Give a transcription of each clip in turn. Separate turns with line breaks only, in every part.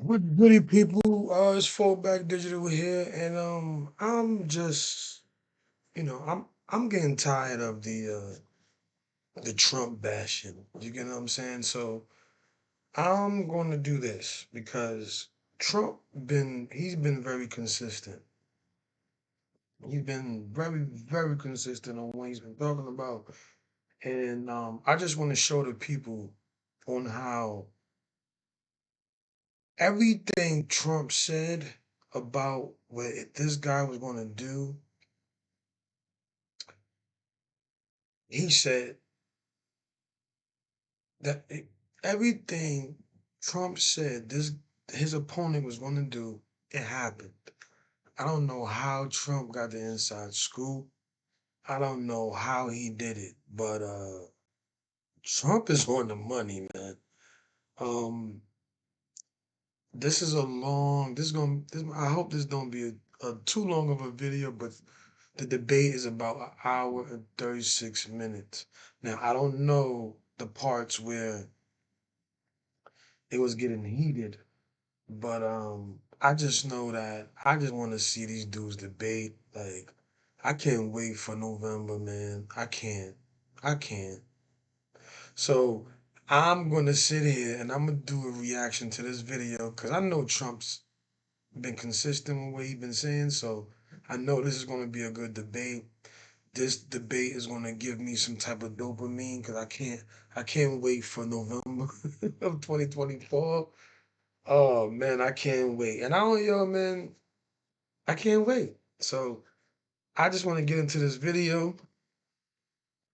Good goody people, it's Fallback Digital here, and I'm just, I'm getting tired of the Trump bashing. You get what I'm saying? So I'm going to do this because he's been very consistent. He's been very, very consistent on what he's been talking about, and I just want to show the people on how everything Trump said about what this guy was going to do. He said that everything Trump said his opponent was going to do, it happened. I don't know how Trump got the inside scoop. I don't know how he did it, but Trump is on the money, man. Um, this is a long. This is going. This, I hope this don't be a too long of a video, but the debate is about an hour and 36 minutes. Now I don't know the parts where it was getting heated. But I just know that I just want to see these dudes debate. Like, I can't wait for November, man. I can't. I can't. So I'm gonna sit here and I'm gonna do a reaction to this video because I know Trump's been consistent with what he's been saying. So I know this is gonna be a good debate. This debate is gonna give me some type of dopamine because I can't wait for November of 2024. Oh man, I can't wait. And I don't, man, I can't wait. So I just want to get into this video.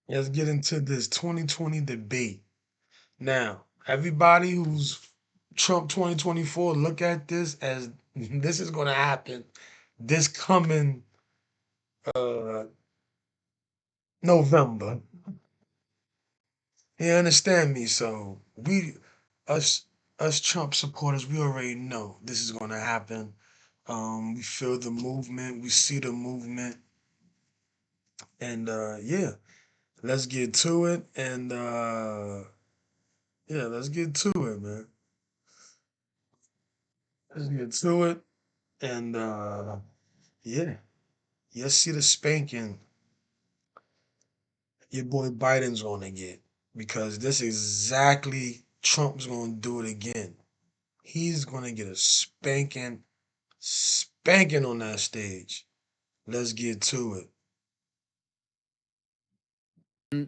Let's get into this 2020 debate. Now, everybody who's Trump 2024, look at this as this is going to happen this coming uh November. You understand me? So us, us Trump supporters, we already know this is going to happen. We feel the movement, we see the movement. And yeah, let's get to it. And yeah, let's get to it, man. Let's get to it. And yeah, you see the spanking your boy Biden's gonna get because this is exactly Trump's gonna do it again. He's gonna get a spanking on that stage. Let's get to it.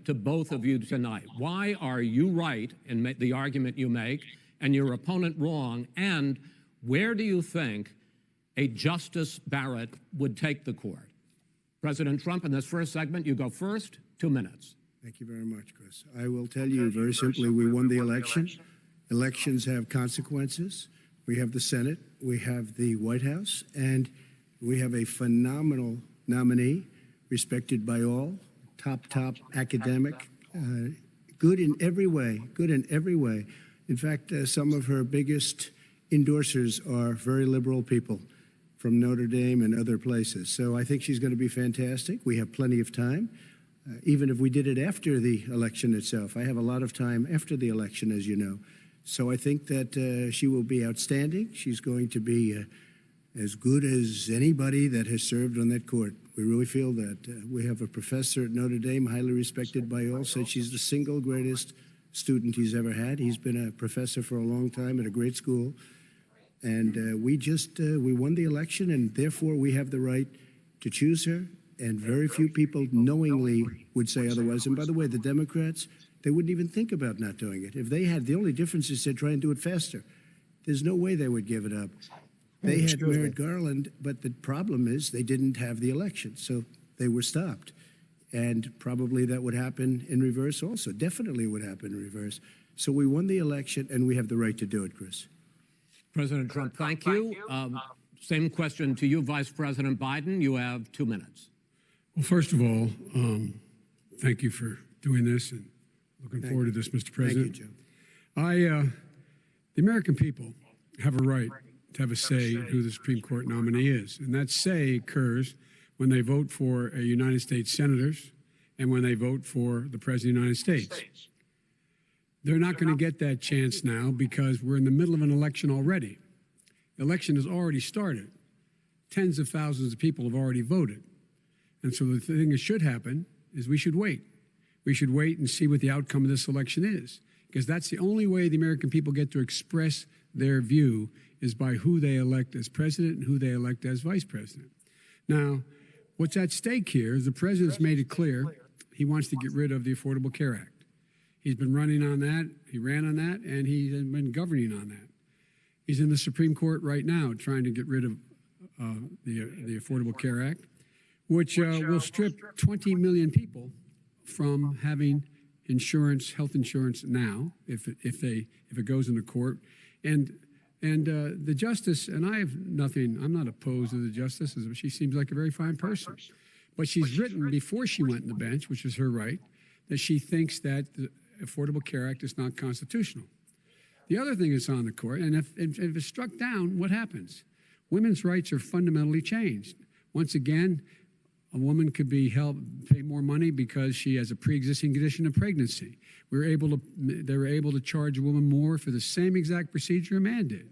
To both of you tonight. Why are you right in the argument you make and your opponent wrong? And where do you think a Justice Barrett would take the court? President Trump, in this first segment, you go first, 2 minutes.
Thank you very much, Chris. I will tell you very simply, we won the election. Elections have consequences. We have the Senate, we have the White House, and we have a phenomenal nominee, respected by all, top academic, good in every way, good in every way. In fact, some of her biggest endorsers are very liberal people from Notre Dame and other places. So I think she's going to be fantastic. We have plenty of time, even if we did it after the election itself. I have a lot of time after the election, as you know. So I think that she will be outstanding. She's going to be as good as anybody that has served on that court. We really feel that. We have a professor at Notre Dame, highly respected by all, said she's the single greatest student he's ever had. He's been a professor for a long time at a great school. And we won the election, and therefore we have the right to choose her. And very few people knowingly would say otherwise. And by the way, the Democrats, they wouldn't even think about not doing it. If they had, the only difference is they'd try and do it faster. There's no way they would give it up. They had Merrick Garland, but the problem is they didn't have the election, so they were stopped. And probably that would happen in reverse also. Definitely would happen in reverse. So we won the election, and we have the right to do it, Chris.
President Trump, thank you. Same question to you, Vice President Biden. You have 2 minutes.
Well, first of all, thank you for doing this and looking forward to this, Mr. President.
Thank you, Joe.
The American people have a right to have a say in who the Supreme Court nominee is. And that say occurs when they vote for United States senators and when they vote for the President of the United States. They're not going to get that chance now because we're in the middle of an election already. The election has already started. Tens of thousands of people have already voted. And so the thing that should happen is we should wait. We should wait and see what the outcome of this election is, because that's the only way the American people get to express their view is by who they elect as president and who they elect as vice president. Now, what's at stake here is the president's made it clear he wants to get rid of the Affordable Care Act. He's been running on that, he ran on that, and he's been governing on that. He's in the Supreme Court right now trying to get rid of the Affordable Care Act, which will strip 20 million people from having insurance, health insurance now, if it goes into court. And the justice, and I'm not opposed to the justice. She seems like a very fine person. But she's written before she went on the bench, which is her right, that she thinks that the Affordable Care Act is not constitutional. The other thing that's on the court, and if it's struck down, what happens? Women's rights are fundamentally changed. Once again, a woman could be pay more money because she has a pre-existing condition of pregnancy. They were able to charge a woman more for the same exact procedure a man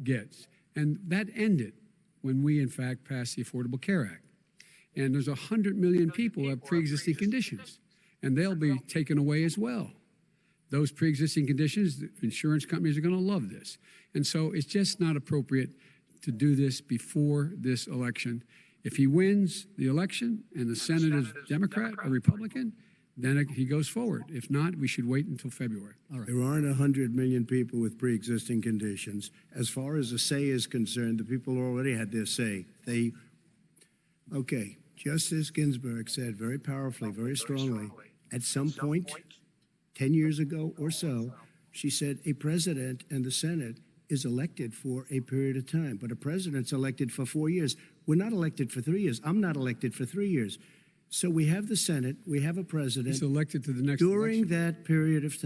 gets. And that ended when we, in fact, passed the Affordable Care Act. And there's 100 million people who have pre-existing conditions, and they'll be taken away as well. Those pre-existing conditions, the insurance companies are going to love this. And so it's just not appropriate to do this before this election. If he wins the election and the Senate is Democrat or Republican, then he goes forward. If not, we should wait until February. All right.
There aren't 100 million people with pre-existing conditions. As far as the say is concerned, the people already had their say. Okay, Justice Ginsburg said very powerfully, very strongly, at some point, 10 years ago or so, she said a president and the Senate is elected for a period of time, but a president's elected for 4 years. We're not elected for 3 years. I'm not elected for 3 years. So we have the Senate, we have a president.
He's elected to the next
during
election.
that period of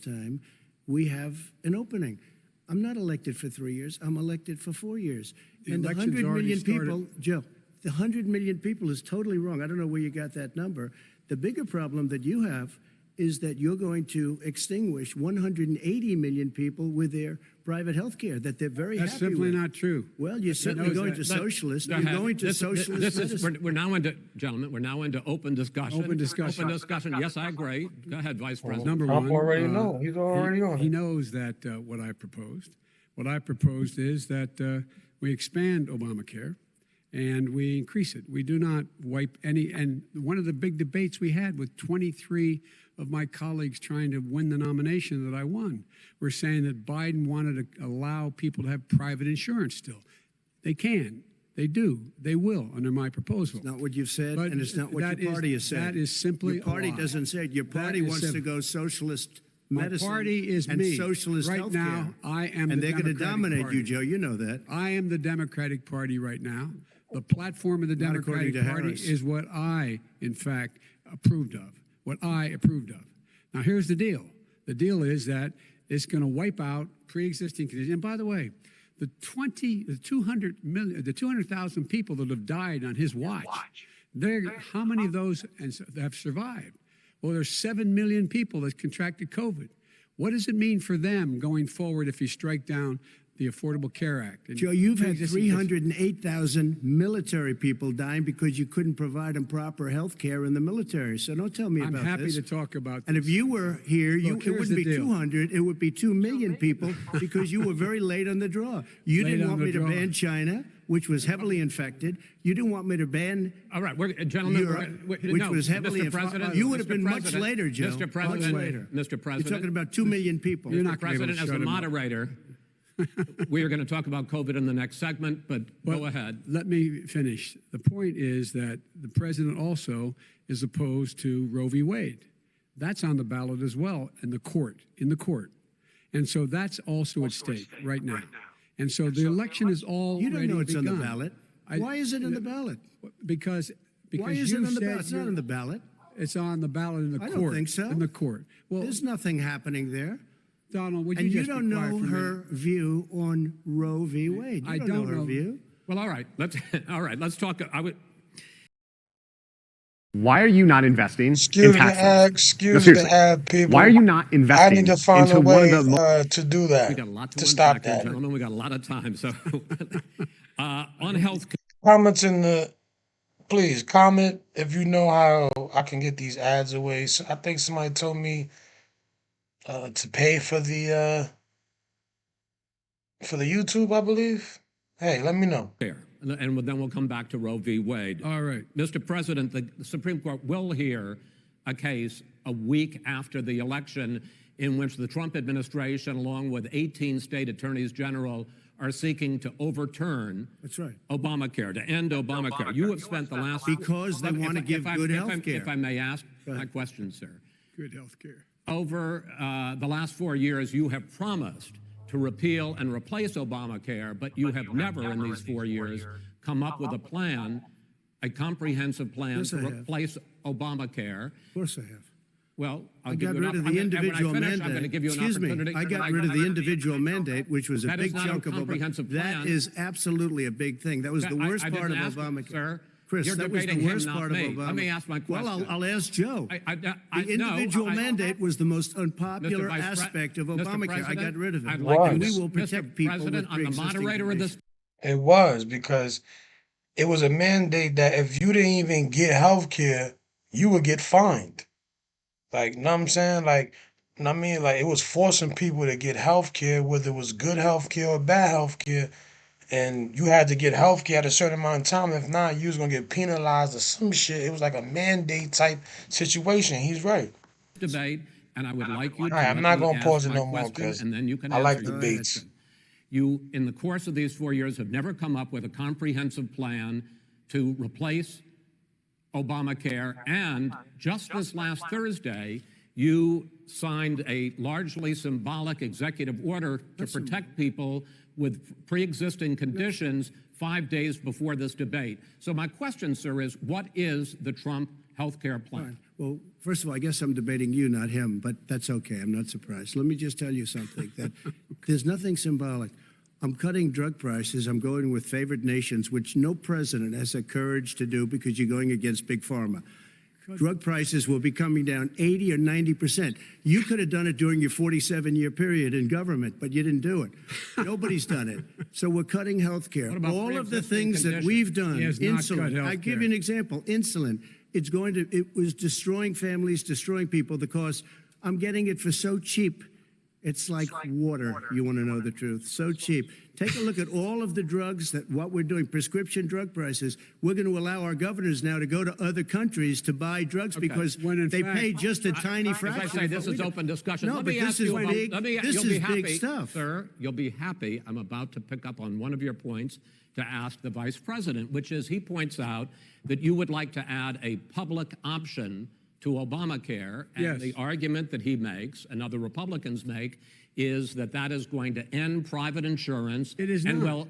time, we have an opening. I'm not elected for 3 years. I'm elected for 4 years. And the 100 million people, Joe, the 100 million people is totally wrong. I don't know where you got that number. The bigger problem that you have is that you're going to extinguish 180 million people with their private health care that they're very
That's
happy
simply
with.
not true.
Well, you're certainly going to socialist. You're going to socialist medicine.
We're now into, gentlemen, we're now into open discussion.
Open discussion.
Open discussion. Yes, I agree. Go ahead, Vice President.
Number
Trump
one,
already know. He's already on
he
it.
knows that what I proposed. What I proposed is that we expand Obamacare and we increase it. We do not wipe any. And one of the big debates we had with 23 of my colleagues trying to win the nomination that I won were saying that Biden wanted to allow people to have private insurance still. They can. They do. They will under my proposal.
It's not what you've said,
But
and it's not what
that
your
is-
party has said.
that is simply
your party
a lie.
doesn't say it. Your party
That is
wants to
simple.
go socialist
My
medicine
party is
and
me.
socialist
Right
healthcare.
now, I am
and
the
they're going to
Democratic
dominate
Party.
you, Joe. You know that.
I am the Democratic Party right now. The platform of the
Not according
Democratic
to
Party
Harris.
is what I, in fact, approved of. What I approved of. Now, here's the deal. The deal is that it's going to wipe out pre-existing conditions. And by the way, the 200,000 people that have died on his watch, how many of those have survived? Well, there's 7 million people that contracted COVID. What does it mean for them going forward if you strike down the Affordable Care Act? And
Joe, you've had
pre-existing
308,000 military people dying because you couldn't provide them proper health care in the military. So don't tell me
I'm
about
happy
this.
to talk about
And
this.
if you were here,
Look,
it
here's
wouldn't
the
be
deal.
200, it would be 2 million people because you were very late on the draw. You
Late
didn't
on
want
the
me to
draw.
ban China, which was heavily infected. You didn't want me to ban
All right, gentlemen,
Europe,
which
was heavily
Mr. President,
You would have
Mr.
been much
President,
later, Joe.
Mr. President,
much later.
Mr.
You're
President,
talking about 2 million people.
You're
Mr.
not gonna be able to
President, as
shut
the
him up.
moderator, we are going to talk about COVID in the next segment, but go ahead.
Let me finish. The point is that the president also is opposed to Roe v. Wade. That's on the ballot as well in the court. And so that's also at stake right now. And so the election is already
You don't know it's on
begun.
the ballot. Why is it on the ballot?
Because
Why is
you
it on the
said
ballot? It's not
you're-
on the ballot.
It's on the ballot in the
I
court.
don't think so.
In the court. Well,
There's nothing happening there.
Donald, would
And
you
you
just
don't
be quiet
know
for a minute?
her view on Roe v. Wade. You
I
don't know
don't
her
know.
view.
Well, all right, let's talk.
Why are you not investing in
Excuse the
tax
ad,
relief? No,
excuse the
seriously.
ad, people.
Why are you not
I
investing
need to find
into
a
one of
way
the most
to do
We
that,
got a lot to
to stop
unpack here,
that.
gentlemen. We got a lot of time. So, on health
Comments in the, please comment if you know how I can get these ads away. So I think somebody told me to pay for the YouTube, I believe. Hey, let me know.
care, and then we'll come back to Roe v. Wade.
All right.
Mr. President, the Supreme Court will hear a case a week after the election in which the Trump administration, along with 18 state attorneys general, are seeking to overturn
That's right.
Obamacare, to end Obamacare. You have spent the last...
Because they want to give good health care.
If I may ask my question, sir.
Good health care.
Over the last 4 years, you have promised to repeal and replace Obamacare, but you have never in these 4 years come up with a plan, a comprehensive plan
Yes,
to
I have.
replace Obamacare.
Of course I have.
Well,
I got rid of the individual mandate.
I'm going to give you an
Excuse me.
opportunity.
I got rid of the individual mandate, which was a
That is
big
not a
chunk of
comprehensive plan.
That is absolutely a big thing. That was the worst
I
part of
didn't ask you,
Obamacare.
sir.
Chris,
You're
that was the
debating him,
worst
not
part of
me.
Obamacare.
Let me ask my question.
Well, I'll ask Joe.
The
The individual mandate was the most unpopular aspect of Obamacare. I got rid of it.
I'd like
to-
and we will
Mr.
protect people
President,
with
I'm the
pre-existing
moderator of this.
conditions.
It was because it was a mandate that if you didn't even get health care, you would get fined. Like, know what I'm saying? Like, know what I mean? Like, it was forcing people to get health care, whether it was good health care or bad health care. And you had to get health care at a certain amount of time. If not, you was going to get penalized or some shit. It was like a mandate type situation. He's right.
Debate, and I would like you to
All right, I'm
let
not
me
gonna
ask
pause it
my
no more,
question,
'cause
and then you can
I
answer
like
your
debates.
question. You, in the course of these 4 years, have never come up with a comprehensive plan to replace Obamacare, and just this last Thursday, you signed a largely symbolic executive order to protect people with pre-existing conditions 5 days before this debate. So my question, sir, is what is the Trump health care plan?
Fine. Well, first of all, I guess I'm debating you, not him, but that's okay. I'm not surprised. Let me just tell you something, that there's nothing symbolic. I'm cutting drug prices. I'm going with favored nations, which no president has the courage to do because you're going against big pharma. Drug prices will be coming down 80 or 90%. You could have done it during your 47-year period in government, but you didn't do it. Nobody's done it. So we're cutting health care.
What about
All of the
pre-existing
things that
conditions?
we've done,
He has not cut
insulin. I
health
give
care.
you an example. Insulin. It was destroying families, destroying people because I'm getting it for so cheap. It's like water. You want to know the truth. So cheap. Take a look at all of the drugs that what we're doing, prescription drug prices. We're going to allow our governors now to go to other countries to buy drugs because
When in
they
fact-
pay just a tiny
As
fraction.
I say,
of
this
what we
is
do.
open discussion.
No,
Let
but
me
this
ask
is
you about,
big. This
you'll be
is
happy,
big stuff.
sir. You'll be happy. I'm about to pick up on one of your points to ask the vice president, which is he points out that you would like to add a public option to Obamacare, and
Yes.
the argument that he makes and other Republicans make is that that is going to end private insurance.
It is
and
not.
will,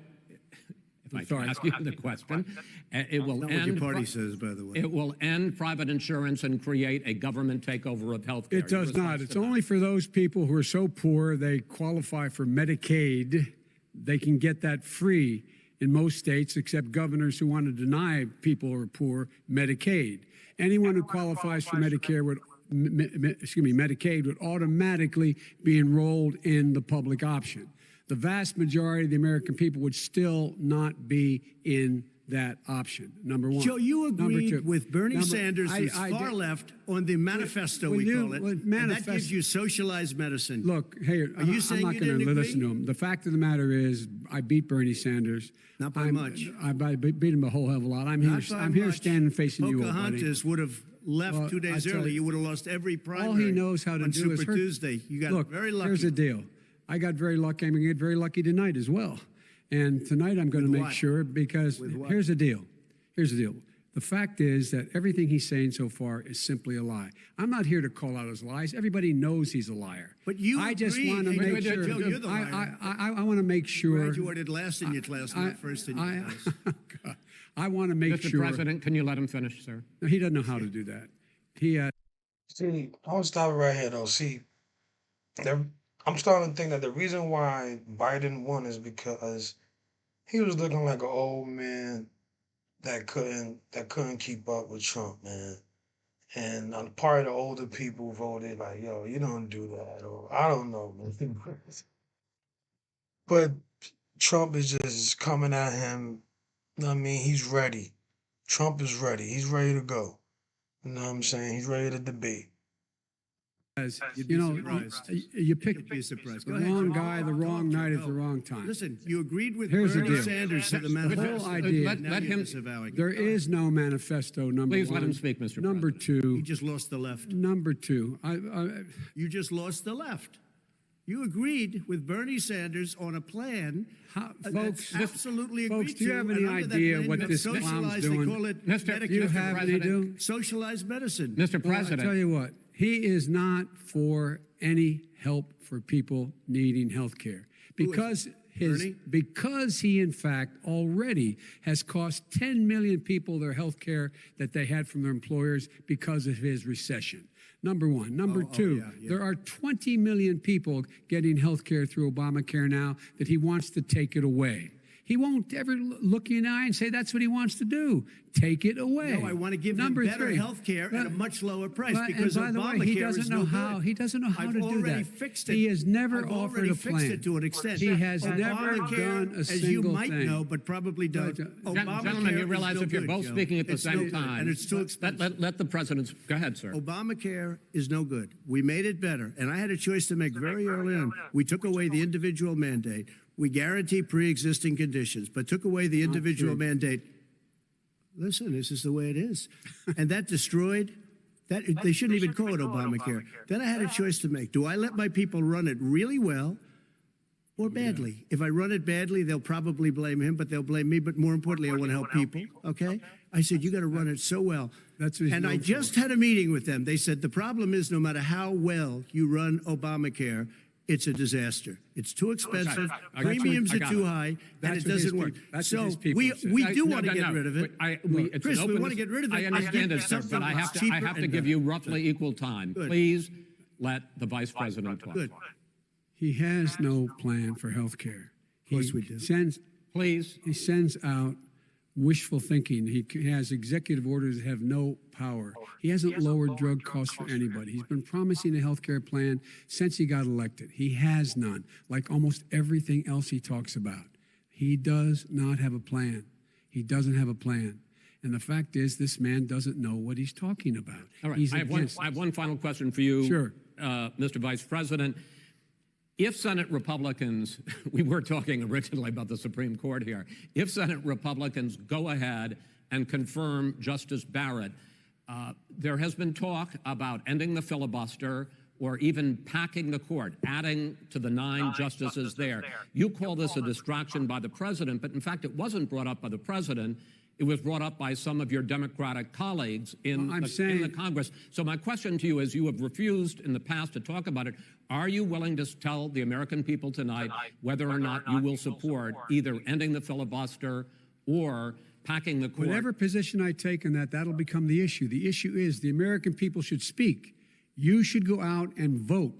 if I can
sorry.
ask you the question, it will
Not what your
end.
party says, by the way.
It will end private insurance and create a government takeover of health care.
It does not. It's only for those people who are so poor they qualify for Medicaid. They can get that free in most states, except governors who want to deny people who are poor Medicaid. Anyone who qualifies for Medicare would, Medicaid would automatically be enrolled in the public option. The vast majority of the American people would still not be in that option. Number one.
Joe, you
Number
agreed
two.
with Bernie
Number-
Sanders, who's
I
far
did-
left, on the manifesto,
When
we
you-
call it.
when
And that
manifest-
gives you socialized medicine.
Look, hey,
Are you
I'm
saying
not
you
going to
didn't
listen to
agree?
him. The fact of the matter is, I beat Bernie Sanders.
Not by much.
I beat him a whole hell of a lot. I'm
Not
here.
by
I'm here
much.
standing facing you, old buddy.
Pocahontas would have left
Well,
2 days
I tell
early.
you,
You would have lost every primary.
All he knows how to
on
do
Super
is hurt.
Tuesday. You got
Look,
very lucky.
here's the deal. I got very lucky. I'm going to get very lucky tonight as well. And tonight I'm going to
With
make
what?
sure because
With what?
here's the deal. Here's the deal. The fact is that everything he's saying so far is simply a lie. I'm not here to call out his lies. Everybody knows he's a liar.
But you
I just
agreed.
want to
Hey,
make
Joe,
sure.
Joe, you're the liar.
I want to make sure.
Graduated last in your class, not first in your class.
I want to make
Mr.
sure.
President, can you let him finish, sir?
No, he doesn't know how to do that. He
See, I'll stop it right here though. See, I'm starting to think that the reason why Biden won is because he was looking like an old man that couldn't keep up with Trump, man. And part of the older people voted like, yo, you don't do that, or I don't know, man. But Trump is just coming at him. You know what I mean? He's ready. Trump is ready. He's ready to go. You know what I'm saying? He's ready to debate.
You'd
You
be
know,
surprised.
you pick
You'd be surprised.
the
Go ahead,
wrong
Joe.
guy, the wrong night at the wrong time.
Listen, you agreed with
Here's the
Bernie
deal.
Sanders to the
The
manifesto.
whole idea.
Let
Now you're
him-
disavowing it.
There is no manifesto, number
Please
one.
let him speak, Mr.
Number
President.
You
two.
just lost the left.
Number two.
You just lost the left. You agreed with Bernie Sanders on a plan
Folks,
that's absolutely agreed
folks, do you
to,
have
and
any
under that
idea
plan,
what
you have
this clown's
socialized,
doing?
They call it
Mr.
Do you
Medicare,
have any
President.
do?
socialized medicine.
Mr.
Well, I
President,
tell you what, he is not for any help for people needing health care because
Bernie?
because he in fact already has cost 10 million people their health care that they had from their employers because of his recession. Number one. Number two,
yeah.
there are 20 million people getting health care through Obamacare now that he wants to take it away. He won't ever look you in the eye and say that's what he wants to do. Take it away.
No, I want to give
Number
them better
three.
health care at a much lower price
But-
because
and by the way,
Obamacare
he doesn't
is
know
no
how.
good.
He doesn't know how
I've
to do
already
that.
fixed it.
He has never
I've
offered
already
a
fixed
plan.
it to an extent.
He has never
Obamacare,
done a
as you
single
might
thing.
know, but probably don't.
Gentlemen,
gentlemen, you
is
realize
no
if you're
good,
both
Joe.
speaking at the
It's
same
no good,
time,
and it's too expensive.
let the president go ahead, sir.
Obamacare is no good. We made it better, and I had a choice to make very early on. We took away the individual mandate. We guarantee pre-existing conditions, but took away the individual mandate. Listen, this is the way it is, and that destroyed. That they shouldn't even call it Obamacare. Then I had a choice to make. Do I let my people run it really well or badly? If I run it badly, they'll probably blame him, but they'll blame me. But more importantly, I want to help people. Okay? I said, you got to run it so well.
That's what he's
And I
known for.
just had a meeting with them. They said the problem is no matter how well you run Obamacare, it's a disaster. It's too expensive.
I got it.
Premiums
I
are
got
too
it.
high, and
That's
it
what his
doesn't work.
people- that's
So
what his people
we
said.
do
No,
want to
no,
get
no.
rid of it.
It's
Chris,
an
we
open
want to get rid of it.
I understand it, sir,
Something
but I have
cheaper
to
and
give
better.
you roughly equal time.
Good.
Please let the vice president talk.
Good.
He has no plan for health care. Of
course we do.
Please.
He sends out wishful thinking. He has executive orders that have no power. He hasn't lowered drug costs for anybody. He's been promising a health care plan since he got elected. He has none, like almost everything else he talks about. He does not have a plan. He doesn't have a plan. And the fact is, this man doesn't know what he's talking about.
All right.
He's
I have one final question for you,
Sure.
Mr. Vice President. If Senate Republicans, we were talking originally about the Supreme Court here, if Senate Republicans go ahead and confirm Justice Barrett, there has been talk about ending the filibuster or even packing the court, adding to the 9 justices there. You call this a distraction by the president, but in fact, it wasn't brought up by the president. It was brought up by some of your Democratic colleagues in the Congress. So my question to you is, you have refused in the past to talk about it. Are you willing to tell the American people tonight whether or not you will support either ending the filibuster or packing the court?
Whatever position I take in that, that'll become the issue. The issue is the American people should speak. You should go out and vote.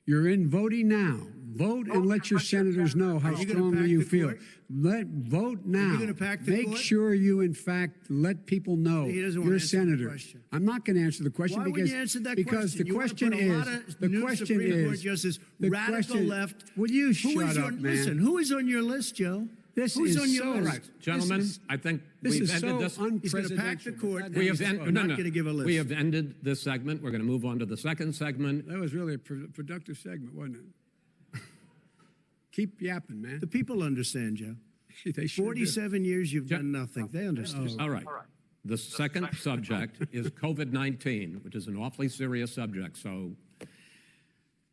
You're in voting now. Vote and let your senators know how
you gonna
strongly
pack
you
the
feel.
court?
Vote now.
gonna pack the
Make
court?
sure you, in fact, let people know
He doesn't wanna
you're a
answer the
senator.
question.
I'm not going to answer the question
Why
because
wouldn't you answer that
because
question?
the
You wanna
question
put a lot of
the
new
question
Supreme Court
is
justices,
the
radical
question-
left.
Will you
Who
shut
is
up,
on,
man?
Listen, who is on your list, Joe?
This
Who's
is
on your
so
list?
right.
Gentlemen,
This is-
I think
This
we've
is
ended
so
this.
He's gonna pack the
unprecedented.
court.
That
We have,
is
end,
fun.
no,
not
no.
gonna give a list.
We have ended this segment. We're going to move on to the second segment.
That was really a productive segment, wasn't it? Keep yapping, man.
The people understand, Joe.
They sure do.
47 years you've done nothing. They understand.
All right. The second subject is COVID-19, which is an awfully serious subject, so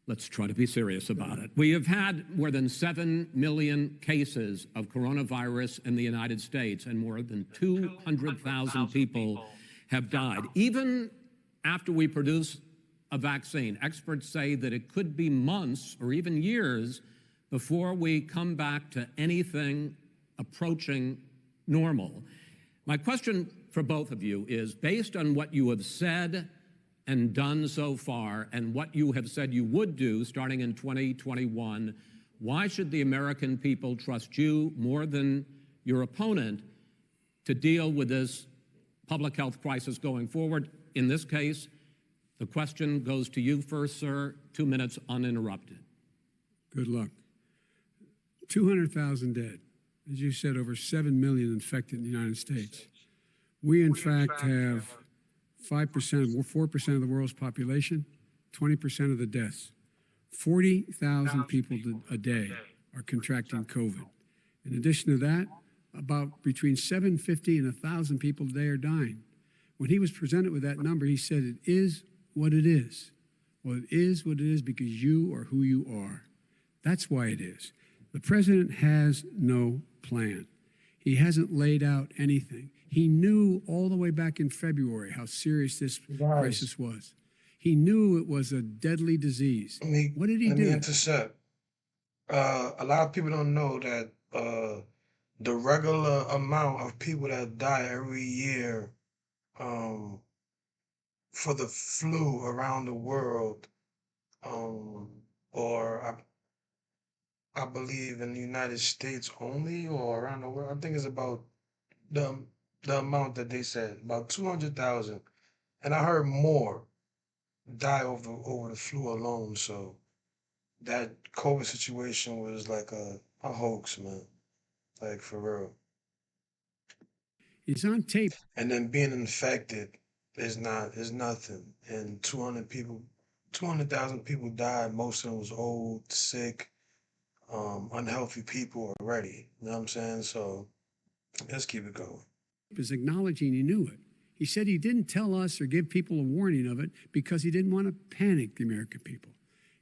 let's try to be serious about it. We have had more than 7 million cases of coronavirus in the United States, and more than 200,000 people have died. Even after we produce a vaccine, experts say that it could be months or even years before we come back to anything approaching normal. My question for both of you is, based on what you have said and done so far and what you have said you would do starting in 2021, why should the American people trust you more than your opponent to deal with this public health crisis going forward? in this case, the question goes to you first, sir. 2 minutes uninterrupted.
Good luck. 200,000 dead. As you said, over 7 million infected in the United States. We, in fact, have 4% of the world's population, 20% of the deaths. 40,000 people a day are contracting COVID. In addition to that, about between 750 and 1,000 people a day are dying. When he was presented with that number, he said, it is what it is. Well, it is what it is because you are who you are. That's why it is. The president has no plan. He hasn't laid out anything. He knew all the way back in February how serious this crisis was. He knew it was a deadly disease. What did he do?
Let me intercept. A lot of people don't know that the regular amount of people that die every year for the flu around the world, or I believe in the United States only, or around the world, I think it's about the amount that they said, about 200,000. And I heard more die over the flu alone. So that COVID situation was like a hoax, man. Like, for real.
He's on tape.
And then being infected is nothing. And 200,000 people died. Most of them was old, sick, unhealthy people already. You know what I'm saying? So let's keep it going.
Is acknowledging he knew it. He said he didn't tell us or give people a warning of it because he didn't want to panic the American people.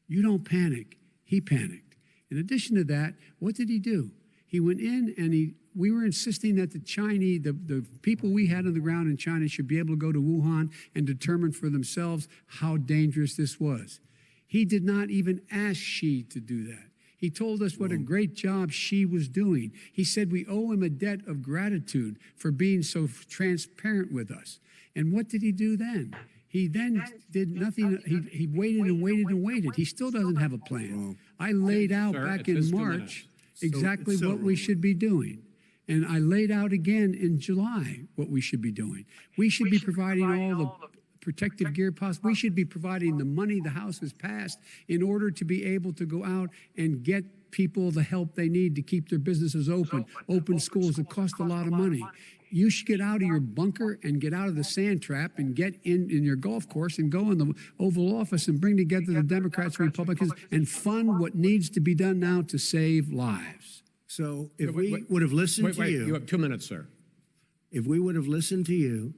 You don't panic. He panicked. In addition to that, what did he do? He went in and we were insisting that the Chinese, the people we had on the ground in China should be able to go to Wuhan and determine for themselves how dangerous this was. He did not even ask Xi to do that. He told us what a great job Xi was doing. He said we owe him a debt of gratitude for being so transparent with us. And what did he do then? He then did nothing. He waited and waited and waited. He still doesn't have a plan. I laid out back in March exactly what we should be doing. And I laid out again in July what we should be doing. We should be providing all the protective gear possible. We should be providing the money the House has passed in order to be able to go out and get people the help they need to keep their businesses open schools that cost a lot of money. You should get out of your bunker and get out of the sand trap and get in your golf course and go in the Oval Office and bring together the Democrats and Republicans and fund what needs to be done now to save lives.
So if we would have listened to you.
You have 2 minutes, sir.
If we would have listened to you,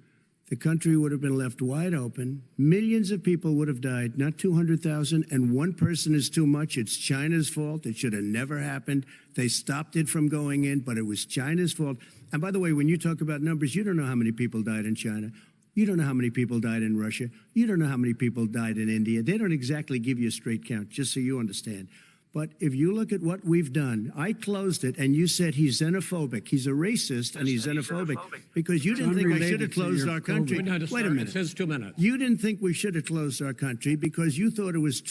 the country would have been left wide open. Millions of people would have died, not 200,000. And one person is too much. It's China's fault. It should have never happened. They stopped it from going in, but it was China's fault. And by the way, when you talk about numbers, you don't know how many people died in China. You don't know how many people died in Russia. You don't know how many people died in India. They don't exactly give you a straight count, just so you understand. But if you look at what we've done, I closed it, and you said he's xenophobic. He's a racist, and he's xenophobic because you didn't think I should have closed our country. Wait a minute.
It says 2 minutes.
You didn't think we should have closed our country because you thought it was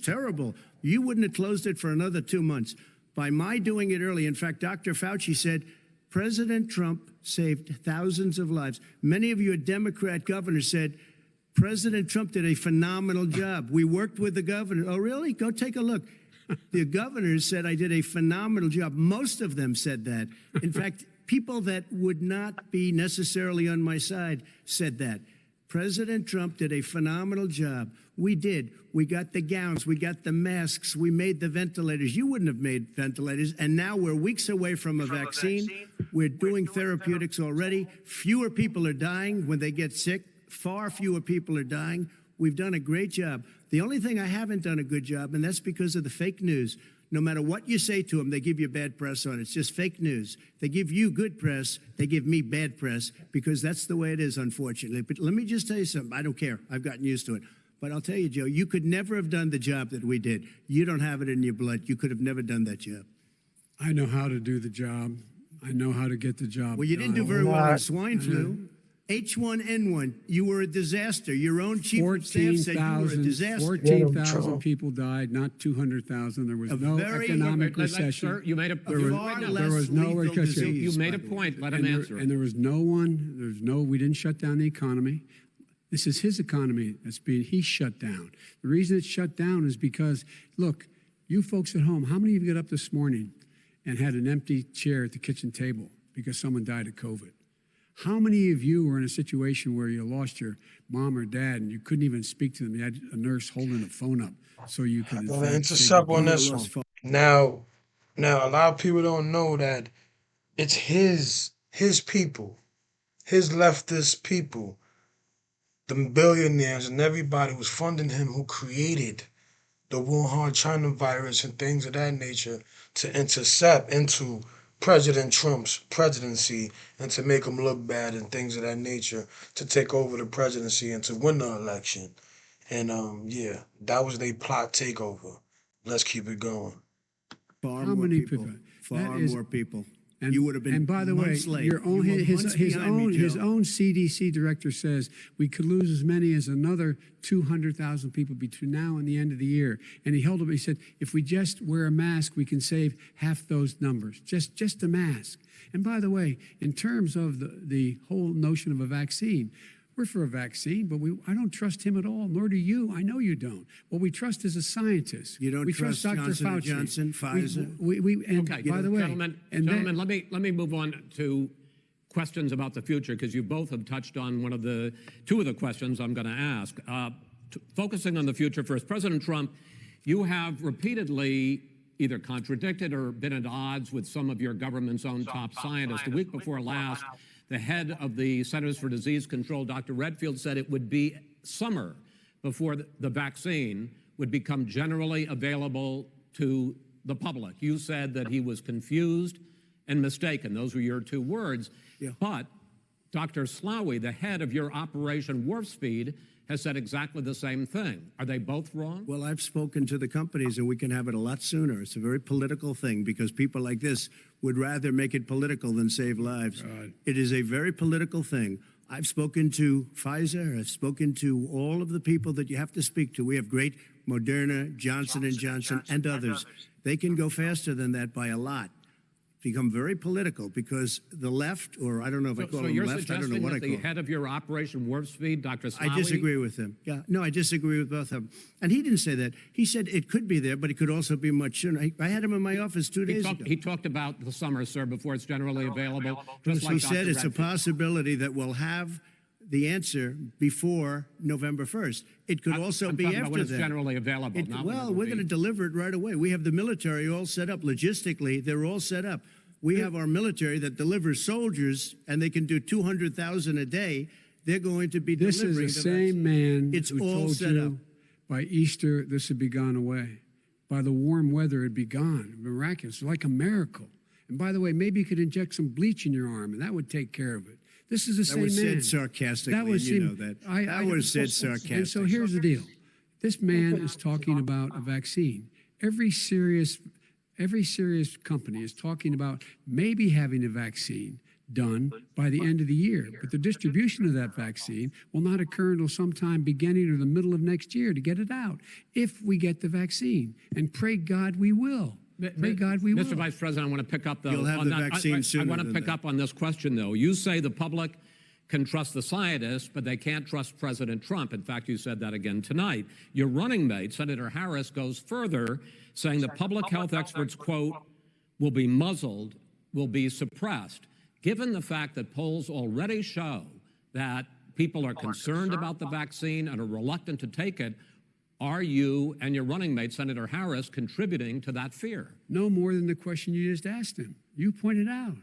terrible. You wouldn't have closed it for another 2 months. By my doing it early, in fact, Dr. Fauci said, President Trump saved thousands of lives. Many of your Democrat governors said, President Trump did a phenomenal job. We worked with the governor. Oh, really? Go take a look. The governors said I did a phenomenal job. Most of them said that. In fact, people that would not be necessarily on my side said that. President Trump did a phenomenal job. We did. We got the gowns. We got the masks. We made the ventilators. You wouldn't have made ventilators. And now we're weeks away from a vaccine. We're doing therapeutics already. Fewer people are dying when they get sick. Far fewer people are dying. We've done a great job. The only thing I haven't done a good job, and that's because of the fake news. No matter what you say to them, they give you bad press on it. It's just fake news. They give you good press. They give me bad press because that's the way it is, unfortunately. But let me just tell you something. I don't care. I've gotten used to it. But I'll tell you, Joe, you could never have done the job that we did. You don't have it in your blood. You could have never done that job.
I know how to do the job. I know how to get the job
Well, you didn't do very well in swine flu. H1N1, you were a disaster. Your own chief of staff said you were a disaster.
14,000 people died, not 200,000. There was no economic recession.
Sir, you made a
There was
no
You made a point. Let him answer.
And there was we didn't shut down the economy. This is his economy he's shut down. The reason it's shut down is because, look, you folks at home, how many of you got up this morning and had an empty chair at the kitchen table because someone died of COVID? How many of you were in a situation where you lost your mom or dad and you couldn't even speak to them? You had a nurse holding the phone up so you could.
Well, intercept on this one. Now, a lot of people don't know that it's his people, his leftist people, the billionaires and everybody who's funding him, who created the Wuhan China virus and things of that nature to intercept into President Trump's presidency and to make him look bad and things of that nature, to take over the presidency and to win the election. And yeah, that was their plot takeover. Let's keep it going.
Far
How
more
many
people.
people?
Far
That is-
more people.
And,
You would have been
and by the way,
months late.
your own,
You were
his
months behind me,
his
Joe.
own CDC director says we could lose as many as another 200,000 people between now and the end of the year. And he held up. He said, if we just wear a mask, we can save half those numbers. Just a mask. And by the way, in terms of the whole notion of a vaccine, we're for a vaccine, but I don't trust him at all, nor do you. I know you don't. What we trust is a scientist.
You don't
we
trust
Dr.
Johnson &
Fauci.
Johnson, Pfizer?
And
Okay,
by the way,
gentlemen, let me move on to questions about the future, because you both have touched on two of the questions I'm going to ask. Focusing on the future first, President Trump, you have repeatedly either contradicted or been at odds with some of your government's own top scientists. The week before last, the head of the Centers for Disease Control, Dr. Redfield, said it would be summer before the vaccine would become generally available to the public. You said that he was confused and mistaken. Those were your two words.
Yeah.
But Dr. Slaoui, the head of your Operation Warp Speed, has said exactly the same thing. Are they both wrong?
Well, I've spoken to the companies, and we can have it a lot sooner. It's a very political thing because people like this would rather make it political than save lives. It is a very political thing. I've spoken to Pfizer. I've spoken to all of the people that you have to speak to. We have great Moderna, Johnson & Johnson, and others. They can go faster than that by a lot. Become very political because the left, or I don't know if I call them
you're
left, I don't know
suggesting
what
that
I call
the
them.
head of your Operation Warp Speed, Dr. Slaoui?
I disagree with him. Yeah, no, I disagree with both of them. And he didn't say that. He said it could be there, but it could also be much sooner. I had him in my office 2 days ago.
He talked about the summer, sir, before it's generally available. Just
He
like
said
Dr.
it's a
Redfield.
possibility that we'll have the answer before November 1st. It could also
I'm
be
talking about
after
when it's
that.
generally available. not when it will
We're going to
be.
deliver it right away. We have the military all set up. Logistically, they're all set up. We have our military that delivers soldiers, and they can do 200,000 a day. They're going to be
This
delivering
is the
the
same man
It's
who
all
told
set
you
up.
by Easter this would be gone away. By the warm weather, it'd be gone. Miraculous, like a miracle. And by the way, maybe you could inject some bleach in your arm, and that would take care of it. This is the
That
same
was
man.
said sarcastically,
That was
and you
him.
know that. That was said sarcastically.
And so here's the deal. This man is talking about a vaccine. Every serious company is talking about maybe having a vaccine done by the end of the year. But the distribution of that vaccine will not occur until sometime beginning or the middle of next year to get it out, if we get the vaccine. And pray God we will. Pray God we will.
Mr. Vice President, I want to pick up, though.
You'll have
on
the
that.
vaccine
I
sooner
want to
than
pick
that.
up on this question, though. You say the public can trust the scientists, but they can't trust President Trump. In fact, you said that again tonight. Your running mate, Senator Harris, goes further, saying the public health experts, quote, will be muzzled, will be suppressed. Given the fact that polls already show that people are concerned about the vaccine and are reluctant to take it, are you and your running mate, Senator Harris, contributing to that fear?
No more than the question you just asked him. You pointed out.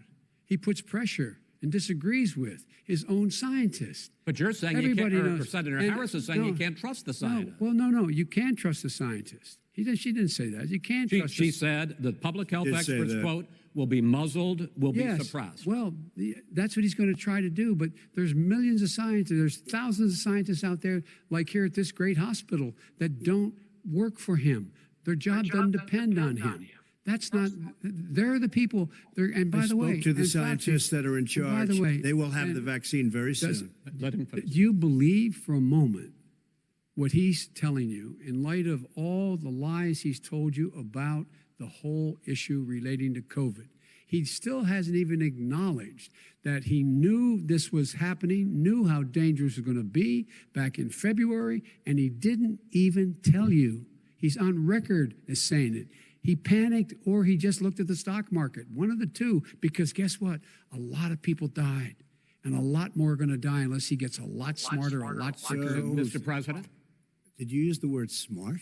He puts pressure and disagrees with his own scientists.
But you're saying you
Everybody
can't, or
knows.
Senator
And-
Harris is saying you
no,
can't trust the
No,
scientists.
well, no, you can trust the scientists. She didn't say that. You can't trust
She
the
said the public health
Did say
experts,
that.
quote, will be muzzled, will be
Yes.
suppressed.
Well, that's what he's going to try to do. But there's millions of scientists, there's thousands of scientists out there, like here at this great hospital, that don't work for him. Their job doesn't depend on him. That's not. They're the people. And by
I
the way,
spoke to the
and
scientists
Fauci,
that are in
and
charge.
By the way,
They will have
and
the vaccine very
does-
soon.
Let him finish.
Do you believe for a moment what he's telling you in light of all the lies he's told you about the whole issue relating to COVID? He still hasn't even acknowledged that he knew this was happening, knew how dangerous it was going to be back in February, and he didn't even tell you. He's on record as saying it. He panicked or he just looked at the stock market, one of the two, because guess what? A lot of people died, and a lot more are going to die unless he gets a lot smarter, a lot quicker.
Mr. President?
Did you use the word smart?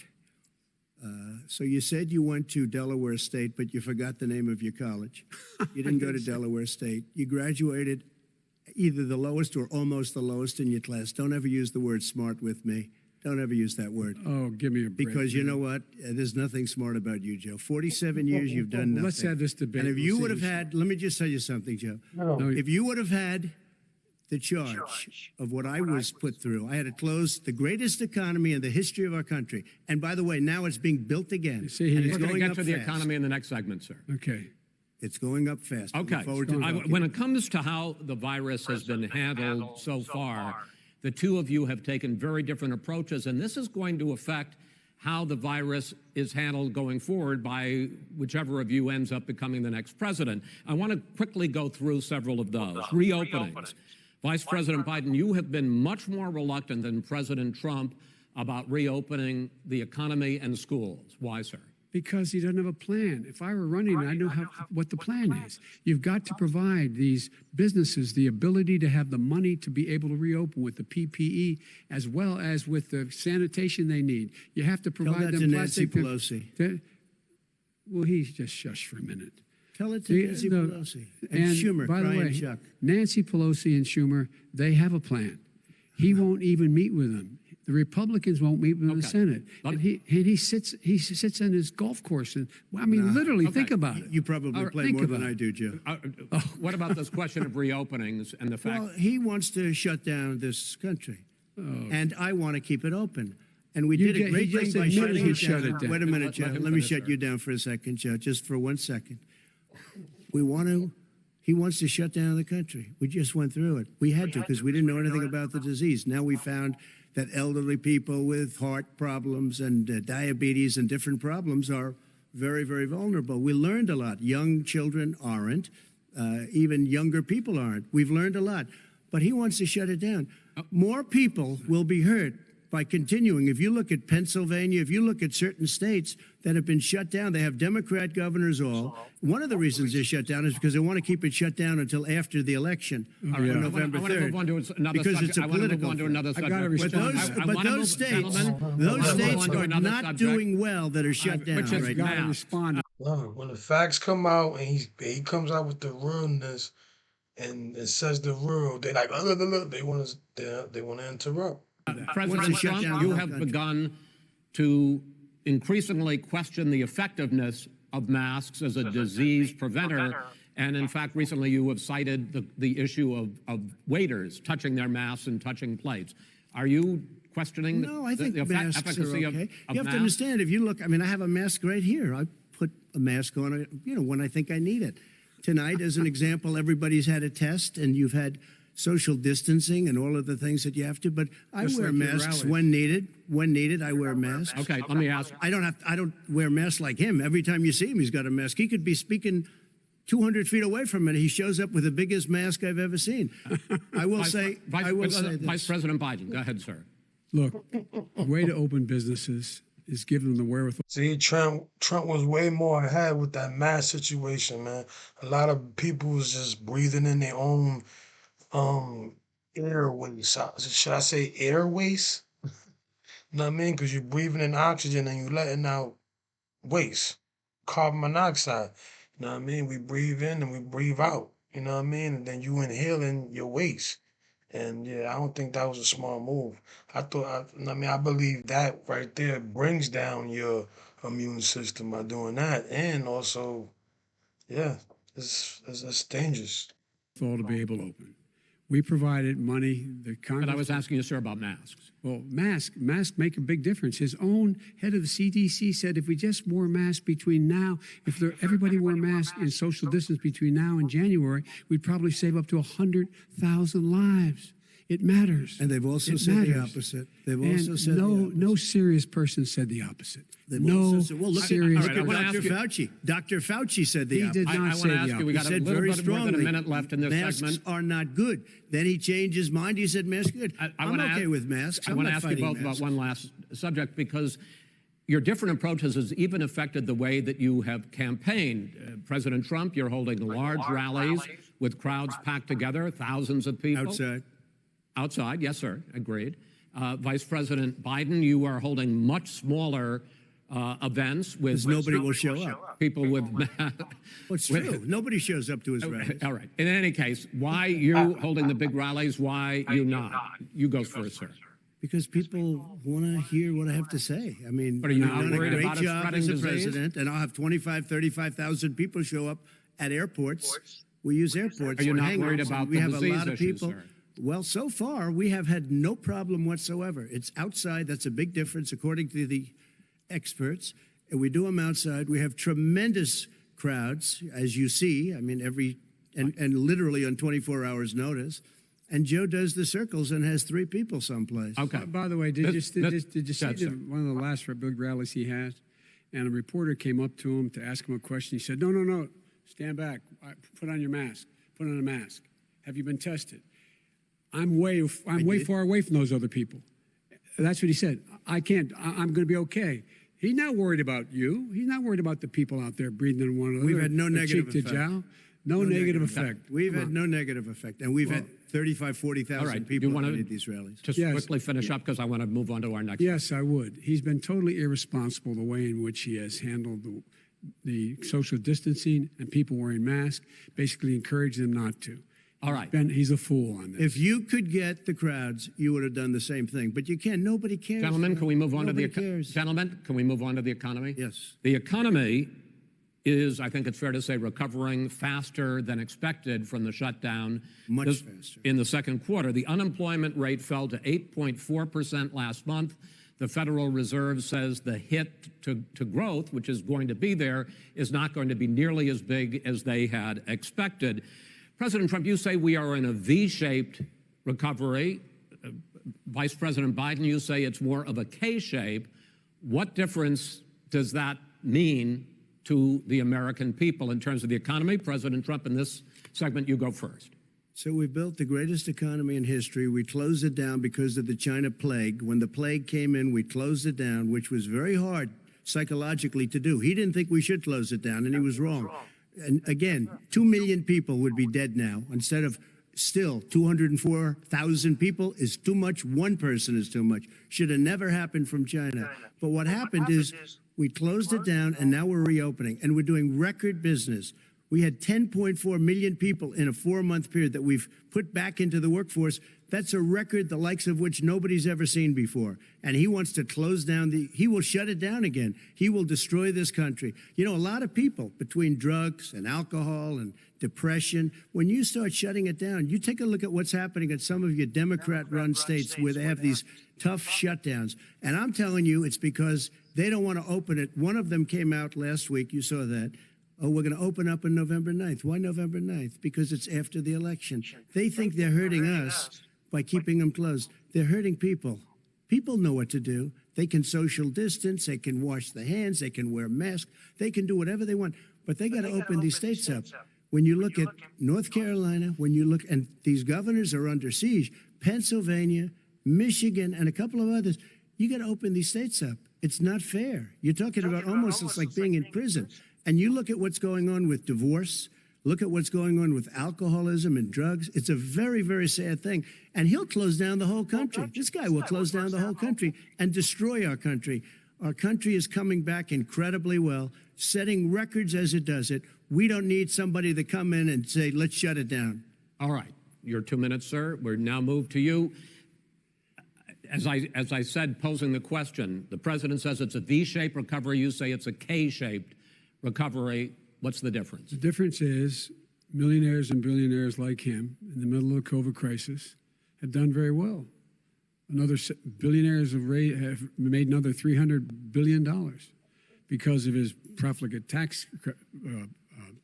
So you said you went to Delaware State, but you forgot the name of your college. You didn't go to Delaware State. You graduated either the lowest or almost the lowest in your class. Don't ever use the word smart with me. Don't ever use that word.
Oh, give me a break.
Because you know what? There's nothing smart about you, Joe. 47 years, you've done nothing.
Let's have this debate.
And if you would have had, let me just tell you something, Joe.
No.
If you would have had the charge of what I was put through, I had to close the greatest economy in the history of our country. And by the way, now it's being built again.
See,
and it's
We're going to
going
get
up
to the
fast.
economy in the next segment, sir.
Okay.
It's going up fast. I look
Okay.
forward to talking.
When it comes to how the virus has been handled so far, the two of you have taken very different approaches, and this is going to affect how the virus is handled going forward by whichever of you ends up becoming the next president. I want to quickly go through several of those. Reopenings. Vice President Biden, you have been much more reluctant than President Trump about reopening the economy and schools. Why, sir?
Because he doesn't have a plan. If I were running, I know what the plan is. You've got to provide these businesses the ability to have the money to be able to reopen with the PPE as well as with the sanitation they need. You have to
Tell
provide
that
them
to Nancy
plastic.
Pelosi.
Well, he's just shush for a minute.
Tell it to Nancy Pelosi. And Schumer,
by the
Brian
way,
Chuck.
Nancy Pelosi and Schumer, they have a plan. He won't even meet with them. The Republicans won't meet with the
Okay.
Senate. And he sits on his golf course. And I mean, literally, think about it.
You probably play
think
more than
about
I do, Joe.
What about this question of reopenings and the fact?
Well, he wants to shut down this country, and I want to keep it open. And we
You
did a
get-
great
he
thing
just
by
admitted
shutting
he
it
shut
down.
it down.
Wait a minute,
Let
Joe.
him
Let me
finish,
shut
sir.
you down for a second, Joe, just for 1 second. He wants to shut down the country. We just went through it. We had to because we didn't know anything about the disease. Now we found that elderly people with heart problems and diabetes and different problems are very, very vulnerable. We learned a lot. Young children aren't. Even younger people aren't. We've learned a lot. But he wants to shut it down. More people will be hurt by continuing. If you look at Pennsylvania, if you look at certain states that have been shut down, they have Democrat governors all. One of the reasons they're shut down is because they want to keep it shut down until after the election on November
I want to
3rd.
move on to another
Because
subject.
it's a
I want to move
political
on to
thing.
another
I
subject.
gotta respond.
But those states are not doing well that are shut down
which is
right
Got
now.
to respond.
No, when the facts come out and he comes out with the realness and it says the real, they like they want to interrupt.
President
shut
Trump,
down
you
the
have
country.
begun to increasingly question the effectiveness of masks as a disease preventer. And in fact, recently you have cited the issue of waiters touching their masks and touching plates. Are you questioning
No, I think
the
masks
efficacy
are okay.
of
You have
masks?
to understand, if you look, I mean, I have a mask right here. I put a mask on, when I think I need it. Tonight, as an example, everybody's had a test, and you've had social distancing and all of the things that you have to. But I
Just
wear
like your
masks
rallies.
when needed. When needed, I wear masks.
Okay, let me ask.
I don't wear masks like him. Every time you see him, he's got a mask. He could be speaking 200 feet away from it. He shows up with the biggest mask I've ever seen. I will say this.
Vice President Biden, go ahead, sir.
Look, the way to open businesses is give them the wherewithal.
See, Trump was way more ahead with that mask situation, man. A lot of people was just breathing in their own airways. Should I say airways? You know what I mean? Because you're breathing in oxygen and you're letting out waste, carbon monoxide. You know what I mean? We breathe in and we breathe out. You know what I mean? And then you inhaling your waste. And yeah, I don't think that was a smart move. I believe that right there brings down your immune system by doing that. And also, yeah, it's dangerous.
To be able to open. We provided money. The
But
Congress.
I was asking you, sir, about masks.
Well, masks make a big difference. His own head of the CDC said if we just wore masks between now, everybody wore masks and social distance between now and January, we'd probably save up to 100,000 lives. It matters.
And they've also
It
said the
matters.
opposite. They've
And
also said the opposite.
no serious person said the opposite.
They've
No
also said, well, look
serious
at
I wanna
Dr.
ask you-
Fauci. Dr. Fauci said the
He
opposite.
did not
I
say
want to
the
ask you, we
He
got a
said
little
very
bit more than a
strongly,
minute left in this
masks
segment.
are not good. Then he changed his mind. He said masks are good. I'm
wanna
okay
ask-
with masks.
I
I'm
want to
not
ask you
fighting
both about
masks.
one last subject, because your different approaches has even affected the way that you have campaigned. President Trump, you're holding large rallies with crowds packed together, thousands of people.
Outside.
Outside, yes, sir, agreed. Vice President Biden, you are holding much smaller events with
Because nobody will show up.
people with.
Well, it's true. Nobody shows up to his rallies.
All right. In any case, why you holding the big rallies? Why you not? You go first, sir.
Because people want to hear what I have to say. I mean,
But are you
I've
not
done a
worried
great
about it
job
spreading
as a
disease?
president, and I'll have 35,000 people show up at airports. We use airports.
Are you
for
not
hangouts,
worried
and
about
we
the
have a
disease
lot of
issues,
people.
sir?
Well, so far we have had no problem whatsoever. It's outside. That's a big difference, according to the experts. And we do them outside. We have tremendous crowds, as you see. I mean, and literally on 24 hours notice. And Joe does the circles and has 3 people someplace.
Okay.
By the way, did you see
Yes, sir.
one of the last big rallies he had? And a reporter came up to him to ask him a question. He said, no, stand back. Put on your mask. Put on a mask. Have you been tested? I'm way far away from those other people. That's what he said. I can't. I'm going to be okay. He's not worried about you. He's not worried about the people out there breathing in one another.
We've had no
or
negative
cheek to
effect.
jowl. No negative effect.
We've had no negative effect. And we've had 35,000, 40,000
All right.
people
you want
at
to
these rallies.
just
Yes.
quickly finish up, because I want to move on to our next.
Yes, I would. He's been totally irresponsible the way in which he has handled the social distancing and people wearing masks, basically encouraged them not to.
All right.
He's a fool on this.
If you could get the crowds, you would have done the same thing. But you can't. Nobody cares.
Gentlemen, can we move on
Nobody
to the
cares.
gentlemen? Can we move on to the economy?
Yes.
The economy is, I think it's fair to say, recovering faster than expected from the shutdown.
Much faster.
In the second quarter, the unemployment rate fell to 8.4% last month. The Federal Reserve says the hit to growth, which is going to be there, is not going to be nearly as big as they had expected. President Trump, you say we are in a V-shaped recovery. Vice President Biden, you say it's more of a K-shape. What difference does that mean to the American people in terms of the economy? President Trump, in this segment, you go first.
So we built the greatest economy in history. We closed it down because of the China plague. When the plague came in, we closed it down, which was very hard psychologically to do. He didn't think we should close it down, and he was wrong. And again, 2 million people would be dead now instead of still 204,000 people is too much. One person is too much. Should have never happened from China. But what happened is we closed it down, and now we're reopening, and we're doing record business. We had 10.4 million people in a 4-month period that we've put back into the workforce. That's a record the likes of which nobody's ever seen before. And he wants to close down he will shut it down again. He will destroy this country. You know, a lot of people, between drugs and alcohol and depression, when you start shutting it down, you take a look at what's happening in some of your Democrat-run states where they have these tough shutdowns. And I'm telling you, it's because they don't want to open it. One of them came out last week, you saw that. Oh, we're going to open up on November 9th. Why November 9th? Because it's after the election. They think they're hurting us by keeping them closed. They're hurting people. People know what to do. They can social distance. They can wash their hands. They can wear masks. They can do whatever they want. But they got to open these states up. When you look at North Carolina, when you look, and these governors are under siege, Pennsylvania, Michigan, and a couple of others, you got to open these states up. It's not fair. You're talking about almost it's like being in prison. And you look at what's going on with divorce, look at what's going on with alcoholism and drugs. It's a very, very sad thing. And he'll close down the whole country. This guy will close down the whole country and destroy our country. Our country is coming back incredibly well, setting records as it does it. We don't need somebody to come in and say, let's shut it down.
All right. Your 2 minutes, sir. We're now moved to you. As I said, posing the question, the president says it's a V-shaped recovery. You say it's a K-shaped recovery. What's the difference?
The difference is millionaires and billionaires like him in the middle of the COVID crisis have done very well. Billionaires have made another $300 billion because of his profligate tax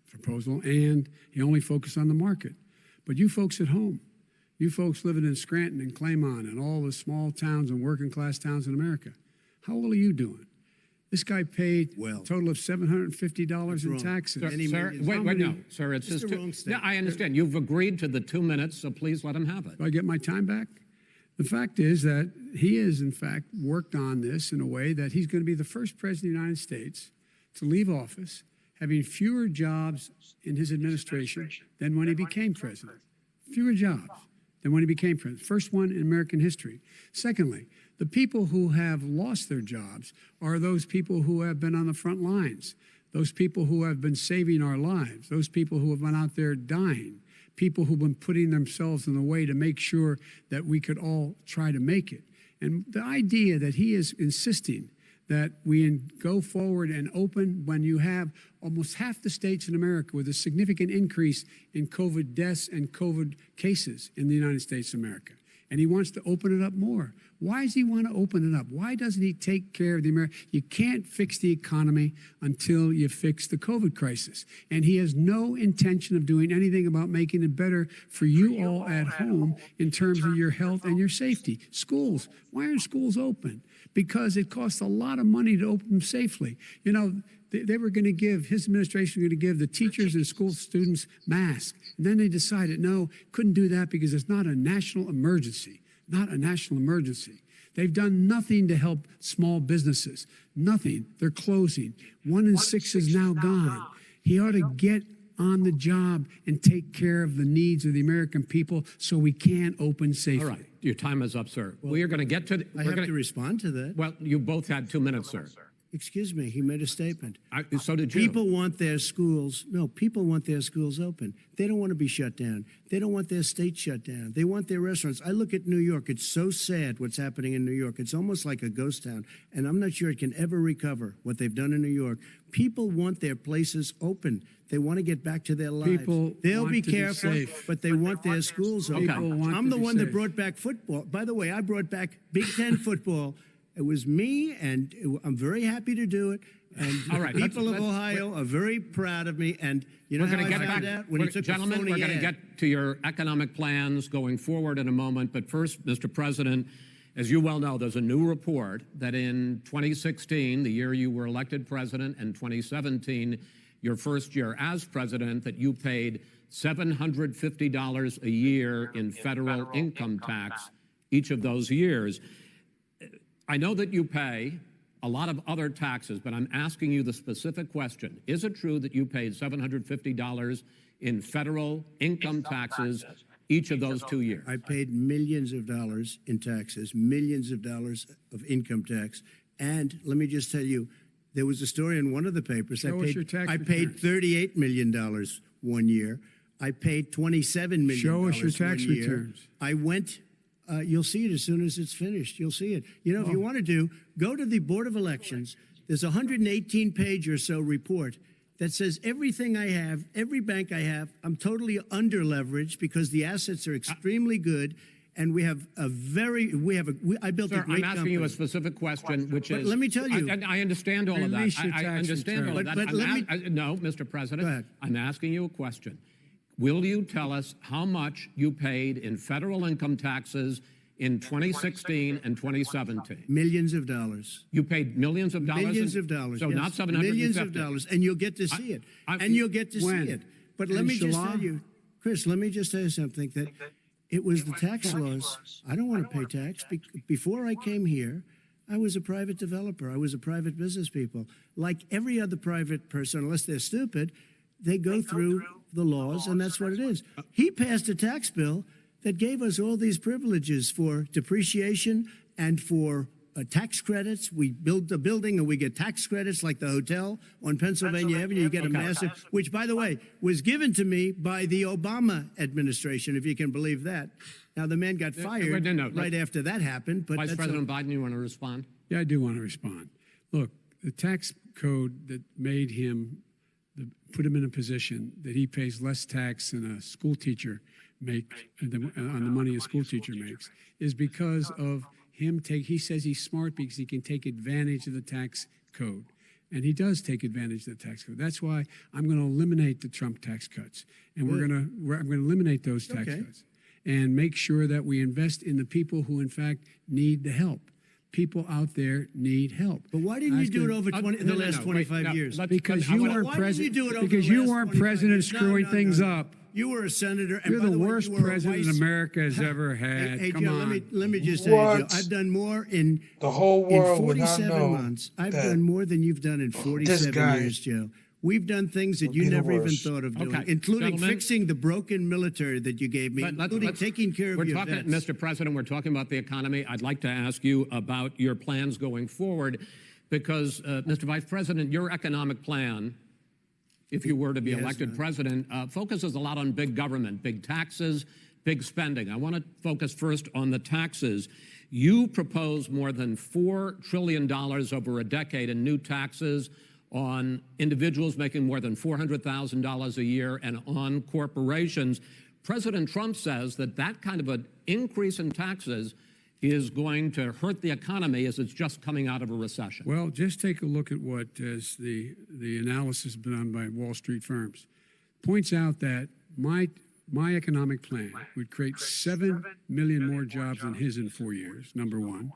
proposal, and he only focused on the market. But you folks at home, You folks living in Scranton and Claymont and all the small towns and working class towns in America, how well are you doing? This guy paid a total of $750 in taxes.
Sir, wait, no, sir, it's just
wrong
yeah,
statement.
I understand. You've agreed to the 2 minutes, so please let him have it.
Do I get my time back? The fact is that he has, in fact, worked on this in a way that he's going to be the first president of the United States to leave office having fewer jobs in his administration than when he became president. Fewer jobs than when he became president. First one in American history. Secondly, the people who have lost their jobs are those people who have been on the front lines, those people who have been saving our lives, those people who have been out there dying, people who've been putting themselves in the way to make sure that we could all try to make it. And the idea that he is insisting that we go forward and open when you have almost half the states in America with a significant increase in COVID deaths and COVID cases in the United States of America. And he wants to open it up more. Why does he want to open it up? Why doesn't he take care of the American? You can't fix the economy until you fix the COVID crisis. And he has no intention of doing anything about making it better for you all at home in terms of your health and your safety. Schools. Why aren't schools open? Because it costs a lot of money to open them safely. You know, they were going to give, his administration was going to give the teachers and school students masks. And then they decided, no, couldn't do that because it's not a national emergency. Not a national emergency. They've done nothing to help small businesses. Nothing. They're closing. 1 in 6 is now gone. He ought to get on the job and take care of the needs of the American people so we can open safely.
All right. Your time is up, sir. We are going to get to...
I have to respond to that.
Well, you both had 2 minutes, sir.
Excuse me, he made a statement.
So did you.
People want their schools, people want their schools open. They don't want to be shut down. They don't want their state shut down. They want their restaurants. I look at New York. It's so sad what's happening in New York. It's almost like a ghost town. And I'm not sure it can ever recover what they've done in New York. People want their places open. They want to get back to their lives. They'll be careful, but they want their schools open. I'm the one that brought back football. By the way, I brought back Big Ten football. It was me, and I'm very happy to do it. And
all right,
people of Ohio are very proud of me. And you know how I found out? When he took
gentlemen, we're going to get to your economic plans going forward in a moment. But first, Mr. President, as you well know, there's a new report that in 2016, the year you were elected president, and 2017, your first year as president, that you paid $750 a year in federal income tax each of those years. I know that you pay a lot of other taxes, but I'm asking you the specific question. Is it true that you paid $750 in federal income taxes each of those 2 years?
I paid millions of dollars in taxes, millions of dollars of income tax. And let me just tell you, there was a story in one of the papers. I paid $38 million 1 year. I paid $27 million.
Show us your tax returns.
I went... you'll see it as soon as it's finished. You'll see it. You know, if you want to go to the Board of Elections. There's a 118-page or so report that says everything I have, every bank I have, I'm totally under-leveraged because the assets are extremely good, and I built a great company.
I'm asking you a specific question, which is...
Let me tell you.
I understand all of that. I understand all of that. No, Mr. President.
Go ahead.
I'm asking you a question. Will you tell us how much you paid in federal income taxes in 2016 and 2017?
Millions of dollars.
You paid millions of dollars?
Millions of dollars.
So
yes.
not 750.
Millions of dollars, and you'll get to see it. You'll get to see it. But let me just tell you, Chris, let me just tell you something, that it was the tax laws. I don't want to pay tax. Before I came here, I was a private developer. I was a private business people. Like every other private person, unless they're stupid, they go through the laws, and that's what it is. He passed a tax bill that gave us all these privileges for depreciation and for tax credits. We build the building and we get tax credits, like the hotel on Pennsylvania Avenue. You get a massive, which, by the way, was given to me by the Obama administration, if you can believe that. Now, the man got fired right after that happened. But
Vice President Biden, you want to respond?
Yeah, I do want to respond. Look, the tax code that made him, put him in a position that he pays less tax than a school teacher makes on the money a school teacher makes is because of him he says he's smart because he can take advantage of the tax code. And he does take advantage of the tax code. That's why I'm going to eliminate the Trump tax cuts. And I'm going to eliminate those tax cuts. and make sure that we invest in the people who, in fact, need the help. People out there need help.
But why didn't you do it over the last 25 years?
Because you weren't president. Because you weren't president screwing things up.
You were a senator. And
You're
by
the
way,
worst
you were a
president
vice-
America has ever had.
Hey,
Come
Joe,
on.
let me just say, Joe,
What?
I've done more in
The whole world
in
would not
47
know
months. I've
that
done more than you've done in 47
guy
years, Joe. We've done things that
would
you
be the
never even
worst.
thought of doing,
Okay,
including
gentlemen.
fixing the broken military that you gave me, including taking care of
we're
your
talking,
vets.
Mr. President, we're talking about the economy. I'd like to ask you about your plans going forward because, Mr. Vice President, your economic plan, if you were to be
Yes,
elected
ma'am.
president, focuses a lot on big government, big taxes, big spending. I want to focus first on the taxes. You propose more than $4 trillion over a decade in new taxes on individuals making more than $400,000 a year and on corporations. President Trump says that that kind of an increase in taxes is going to hurt the economy as it's just coming out of a recession.
Well, just take a look at what as the analysis done by Wall Street firms points out that my economic plan would create 7 million more jobs than his in 4 years, number one.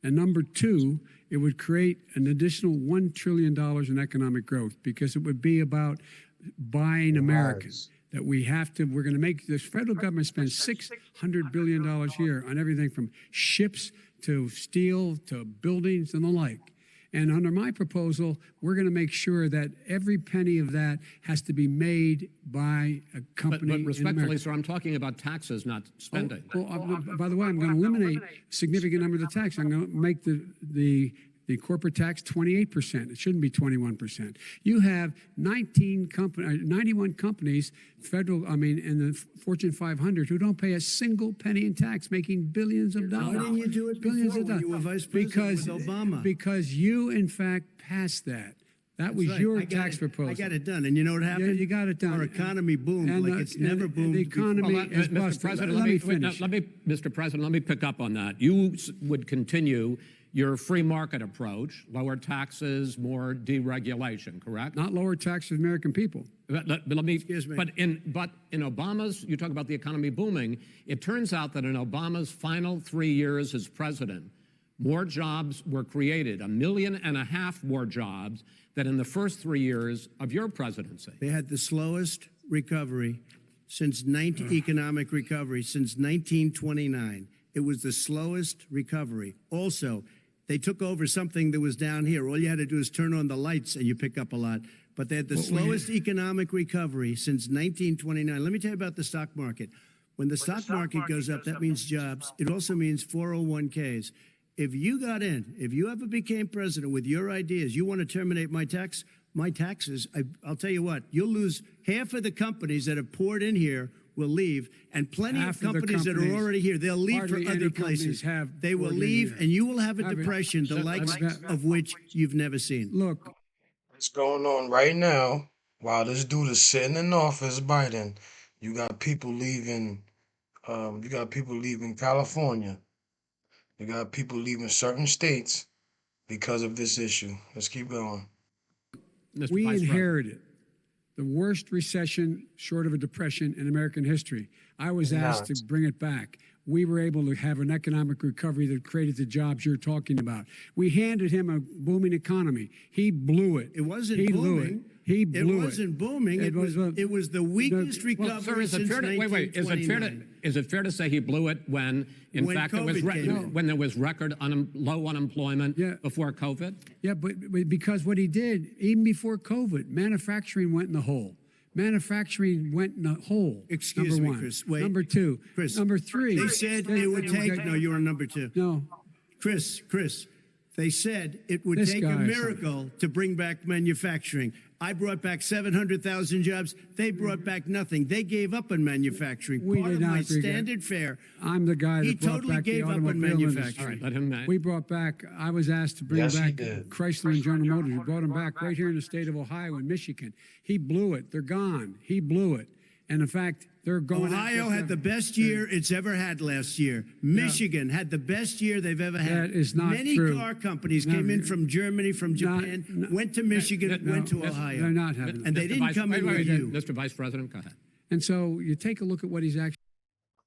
And number two, it would create an additional $1 trillion in economic growth because it would be about buying American. That we're going to make this federal government spend $600 billion a year on everything from ships to steel to buildings and the like. And under my proposal, we're going to make sure that every penny of that has to be made by a company.
But
in
respectfully,
America.
sir, I'm talking about taxes, not spending.
By the way, I'm going to eliminate a significant number of the tax. I'm going to make the corporate tax 28%. It shouldn't be 21%. You have 91 companies, in the Fortune 500 who don't pay a single penny in tax, making billions of dollars.
Why didn't you do it
Billions
before
of
when
dollars.
you were vice president with Obama?
Because you, in fact, passed that. That was
Right.
your
I got
tax
it.
proposal.
I got it done. And you know what happened?
Yeah, you got it done.
Our economy boomed
And,
like it's never
and
boomed
the economy
before.
is
Mr.
busted.
President,
Let me
wait,
finish.
Mr. President, let me pick up on that. You would continue your free market approach, lower taxes, more deregulation, correct?
Not lower taxes for American people.
But let me.
Excuse me.
But in Obama's, you talk about the economy booming. It turns out that in Obama's final 3 years as president, more jobs were created, 1.5 million more jobs than in the first 3 years of your presidency.
They had the slowest recovery economic recovery since 1929. It was the slowest recovery. Also, they took over something that was down here. All you had to do is turn on the lights and you pick up a lot. But they had the slowest economic recovery since 1929. Let me tell you about the stock market. When the stock market goes up, that means jobs. It also means 401ks. If you got in, if you ever became president with your ideas, you want to terminate my taxes, I'll tell you what, you'll lose half of the companies that have poured in here will leave, and plenty
Half
of
of the
companies that are
companies-
already here, they'll leave for
hardly
other
any
places.
companies have
They will
poured in
leave,
here.
and you will have a
Have it.
depression, the likes of which you've never seen.
Look,
What's going on right now? While this dude is sitting in office, Biden, you got people leaving. You got people leaving California. You got people leaving certain states because of this issue. Let's keep going.
Mr.
we
Vice President.
inherited the worst recession short of a depression in American history. I was asked
Not.
to bring it back. We were able to have an economic recovery that created the jobs you're talking about. We handed him a booming economy. He blew it.
It wasn't
he
booming.
Blew it. He blew it.
It wasn't booming. It was the weakest recovery
Sir, is it
since
fair to, wait, is it fair to say he blew it when, in
When
fact, there was
COVID came in.
when there was record low unemployment
Yeah.
before COVID?
Yeah, but because what he did, even before COVID, manufacturing went in the hole. Manufacturing went in the hole.
Excuse
number
me,
one.
Chris. Wait.
Number two.
Chris,
Number three.
They said it would take. No, you were number two.
No.
Chris, they said it would
This
take
guy
a
is
miracle to bring back manufacturing. I brought back 700,000 jobs. They brought back nothing. They gave up on manufacturing.
We
Part
did
of
not
my
agree.
standard fare.
I'm the guy that
He
brought
totally
back the
gave up on
automobile
manufacturing.
industry.
All right, let him.
We brought back, I was asked to bring
Yes, he
back
did.
Chrysler and General Motors. We brought them back right here in the state of Ohio and Michigan. He blew it. They're gone. He blew it. And in fact, they're going.
Ohio had the best year it's ever had last year. Michigan had the best year they've ever had.
That is not
Many
true.
car companies
No,
came in from Germany, from Japan, went to Michigan, went to Ohio.
They're not having
And
it.
they didn't come in with you.
Mr. Vice President, go ahead.
And so you take a look at what he's actually.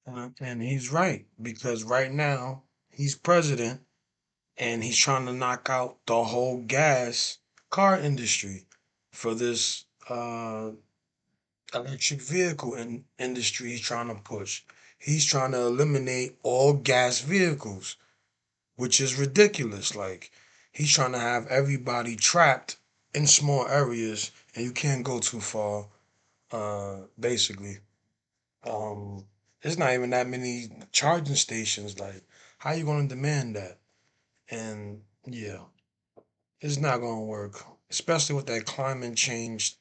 And he's right because right now he's president and he's trying to knock out the whole gas car industry for this electric vehicle industry he's trying to push. He's trying to eliminate all gas vehicles, which is ridiculous. Like he's trying to have everybody trapped in small areas and you can't go too far, basically. Um, there's not even that many charging stations. Like, how you gonna demand that? And yeah, it's not gonna work, especially with that climate change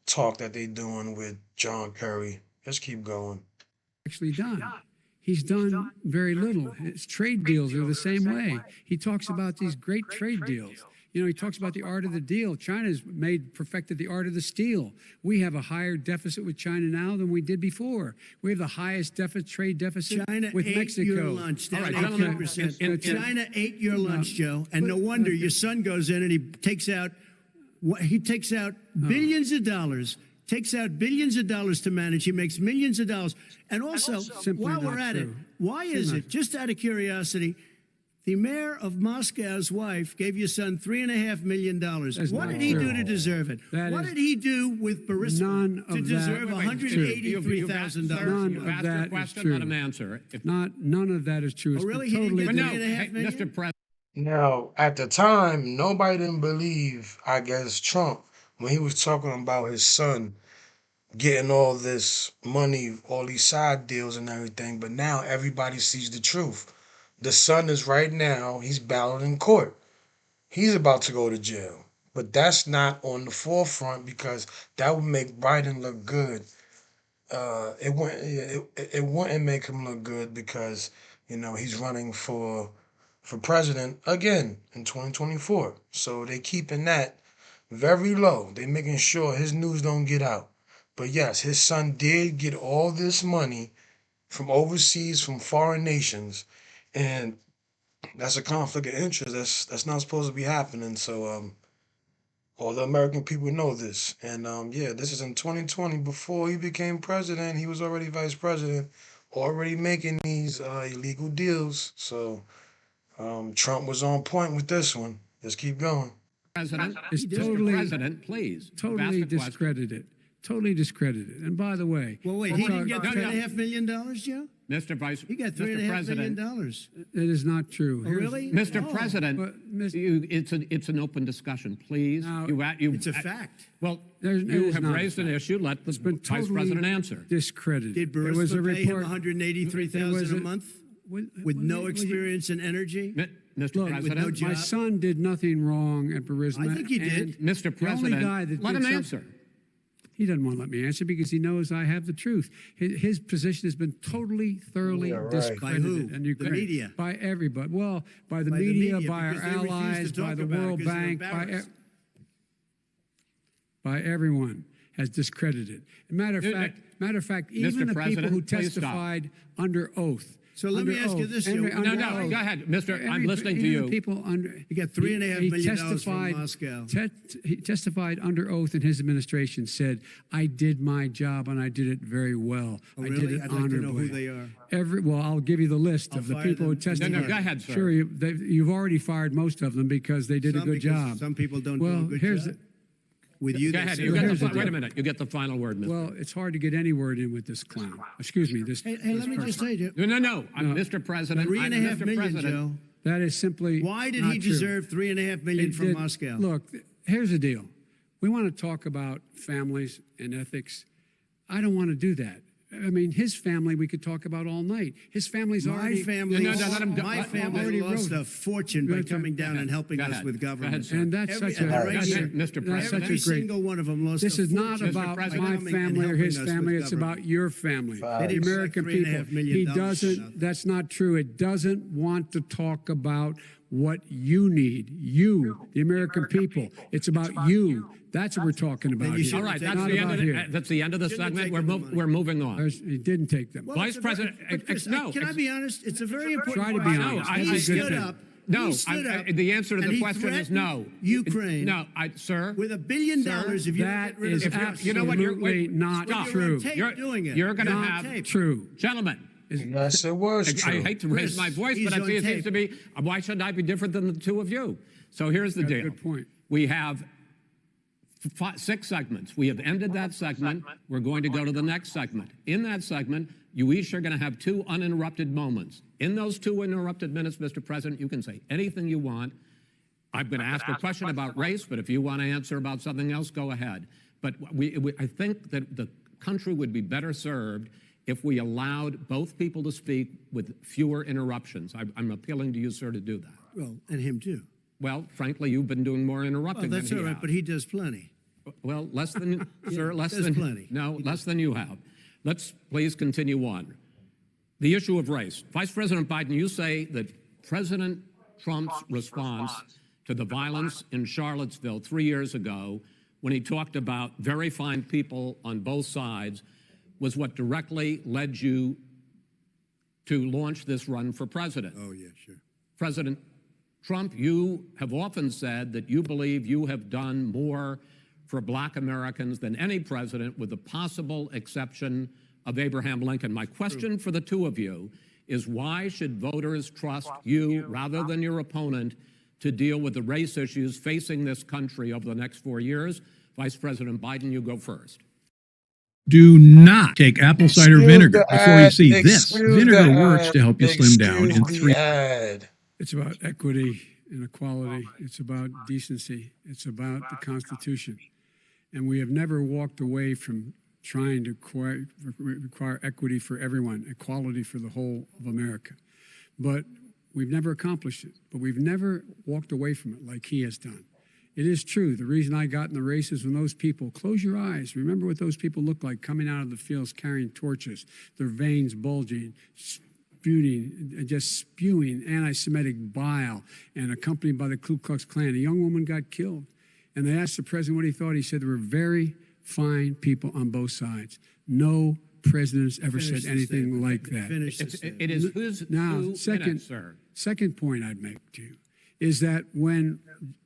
talk that they doing with John Kerry. Let's keep going.
Actually done. He's done very little. His trade deals are the same way. He talks about these great trade deals. You know, he talks about the art of the deal. China's perfected the art of the steal. We have a higher deficit with China now than we did before. We have the highest trade deficit
China
with
ate
Mexico.
your lunch.
All
Down
right, gentlemen,
18%. China ate your lunch, Joe, and no wonder your son goes in and he takes out billions of dollars. Takes out billions of dollars to manage. He makes millions of dollars. And also,
Simply
while we're
not
at it,
true.
why is it, just out of curiosity, the mayor of Moscow's wife gave your son $3.5 million.
That's
What
not
did he
true.
do to deserve it?
That
What
is
did he do with Burisma
none
to
of
deserve
that-
$183,000?
None
You've
of
asked your
that is
question,
true.
let him answer.
None of that is true. It's
Oh,
been
really? He didn't
totally
get
But no,
$3.5
hey,
million?
Mr. President.
Now, at the time, nobody didn't believe, I guess, Trump when he was talking about his son getting all this money, all these side deals and everything. But now everybody sees the truth. The son is right now, he's battling in court. He's about to go to jail. But that's not on the forefront because that would make Biden look good. It wouldn't make him look good because he's running for president again in 2024. So they keeping that very low. They making sure his news don't get out. But yes, his son did get all this money from overseas, from foreign nations, and that's a conflict of interest. That's not supposed to be happening. So all the American people know this. And yeah, this is in 2020. Before he became president, he was already vice president, already making these illegal deals. So Trump was on point with this one. Let's keep going.
President,
It's
Mr.
totally-
President, please. you've asked
Totally
a question.
discredited. Totally discredited. And by the way,
Well, wait, he didn't get
No, no.
$3.5 million, Joe?
Mr. Vice,
He got
Mr.
$3.5
President,
million.
it is not true.
Oh,
Here's-
really?
Mr.
Oh.
President,
But, Mr.
it's an open discussion, please.
Now,
It's a fact.
Well,
There's- it
you
is
have
not a
raised an
fact.
issue. Let the
been
Vice
totally
President answer.
discredited.
Did
There was a
Burisma pay him
report.
$183,000 a month with no
Well,
experience in energy?
Mr.
Look,
President,
no job.
my son did nothing wrong at Burisma.
I think he did.
and
Mr.
the only guy
President,
that
let
did
him
some-
answer.
He doesn't want to let me answer because he knows I have the truth. His position has been totally, thoroughly
Yeah, right.
discredited.
By who?
And
The media?
By everybody. Well, by the
By the
media,
media,
by our
because they refuse to
allies,
talk
by the
about it
World
because they're
Bank,
embarrassed.
by everyone has discredited. Matter of fact, even the people
President,
who
please stop.
testified under oath.
So let me
under
ask you
oath,
this,
under-
Joe.
under
No, no,
oath.
go ahead, Mr. I'm
Every-
listening to
even
you.
the people under.
He got $3.5 million from
testified-
Moscow.
He testified under oath in his administration. Said, "I did my job and I did it very well.
Oh,
I
really?
did it
I'd like to know
honorably."
who they are.
Well, I'll give you the list
I'll
of the
fire
people who
them.
testified.
No, go ahead, sir.
Sure, you've already fired most of them because they did a
Some
good
because
job.
some people don't
well,
do a good
here's
job. With you,
Go
they
ahead.
say
You get
they're
the,
good.
wait a minute. You get the final word, Mr.
Well, it's hard to get any word in with this clown. Excuse me. This.
Hey,
this
let me just
person.
tell you,
No. I'm Mr. President. I'm
$3.5
Mr.
million,
President.
Joe.
That is simply.
Why did
not
he
true.
deserve $3.5 million
It
from
did-
Moscow?
Look, here's the deal. We want to talk about families and ethics. I don't want to do that. I mean, his family we could talk about all night. His family's
My
already.
family,
No, let him go.
my
Let-
family
already
lost
wrote-
a fortune by
Go ahead.
coming down and helping
Go
us
ahead.
with
Go ahead,
government.
sir.
And that's
Every-
such a.
and right
that's
here,
a-
Mr.
that's
President.
such
Every
a great.
single one of them lost
This
a
is not
fortune
about
by
President.
my
coming and
family or
helping
his
us
family.
with
It's
government.
about your family,
They
the
didn't
American
collect
people.
$3.5 million
He
for
doesn't.
nothing.
That's not true. It doesn't want to talk about what you need. You, the American people. It's about you. That's what we're talking about.
you
here.
should
All right,
Take
that's
Not
the end
about
of the,
here.
that's the end of the
Shouldn't have
segment.
taken the money.
We're moving on.
He didn't take them.
Well,
Vice
it's a very-
President,
but Chris,
no,
can I be honest? It's a very important
Try to be
question.
honest.
No, I-
He
I-
stood
good
up.
No,
he stood up.
the answer to
and
the
he
question is
threatened
no.
Ukraine.
No, sir.
With $1 billion if you don't
That
get rid of
is
the
you know what, you're-
absolutely
wait,
not
stop.
You're
true.
on tape
You're-
doing it.
you're gonna
You're on
have-
tape.
True.
Gentlemen,
Yes, it was true.
I hate to raise my voice,
He's
but I
on
see it seems
tape.
to be, why should I be different than the two of you? So here's the
Got a
deal.
good point.
We have 6 segments. We have ended that segment. We're going to go to the next segment. In that segment, you each are going to have 2 uninterrupted moments. In those 2 uninterrupted minutes, Mr. President, you can say anything you want. I'm going to ask a question about race, but if you want to answer about something else, go ahead. But I think that the country would be better served if we allowed both people to speak with fewer interruptions. I'm appealing to you, sir, to do that.
Well, and him too.
Well, frankly, you've been doing more interrupting
Well, that's
than
all
he
right,
has.
but he does plenty.
Well, less than, sir, less
does
than,
plenty.
no, less than you have. Let's please continue on. The issue of race. Vice President Biden, you say that President Trump's response to the violence in Charlottesville 3 years ago, when he talked about very fine people on both sides, was what directly led you to launch this run for president.
Oh, yeah, sure.
President Trump, you have often said that you believe you have done more for Black Americans than any president, with the possible exception of Abraham Lincoln. My question for the two of you is, why should voters trust you rather than your opponent to deal with the race issues facing this country over the next 4 years? Vice President Biden, you go first.
Do not take apple cider
Excuse
vinegar
the
before you
ad,
see this.
excuse
Vinegar
the
works
ad,
to help you slim down in
excuse the
3
ad.
It's about equity and equality. It's about decency. It's about the Constitution. And we have never walked away from trying to require equity for everyone, equality for the whole of America. But we've never accomplished it. But we've never walked away from it like he has done. It is true. The reason I got in the race is when those people, close your eyes, remember what those people looked like coming out of the fields carrying torches, their veins bulging, just spewing anti-Semitic bile, and accompanied by the Ku Klux Klan. A young woman got killed. And they asked the president what he thought. He said there were very fine people on both sides. No president has ever said anything like that.
It is whose
Now,
2
second,
minutes, sir.
second point I'd make to you is that when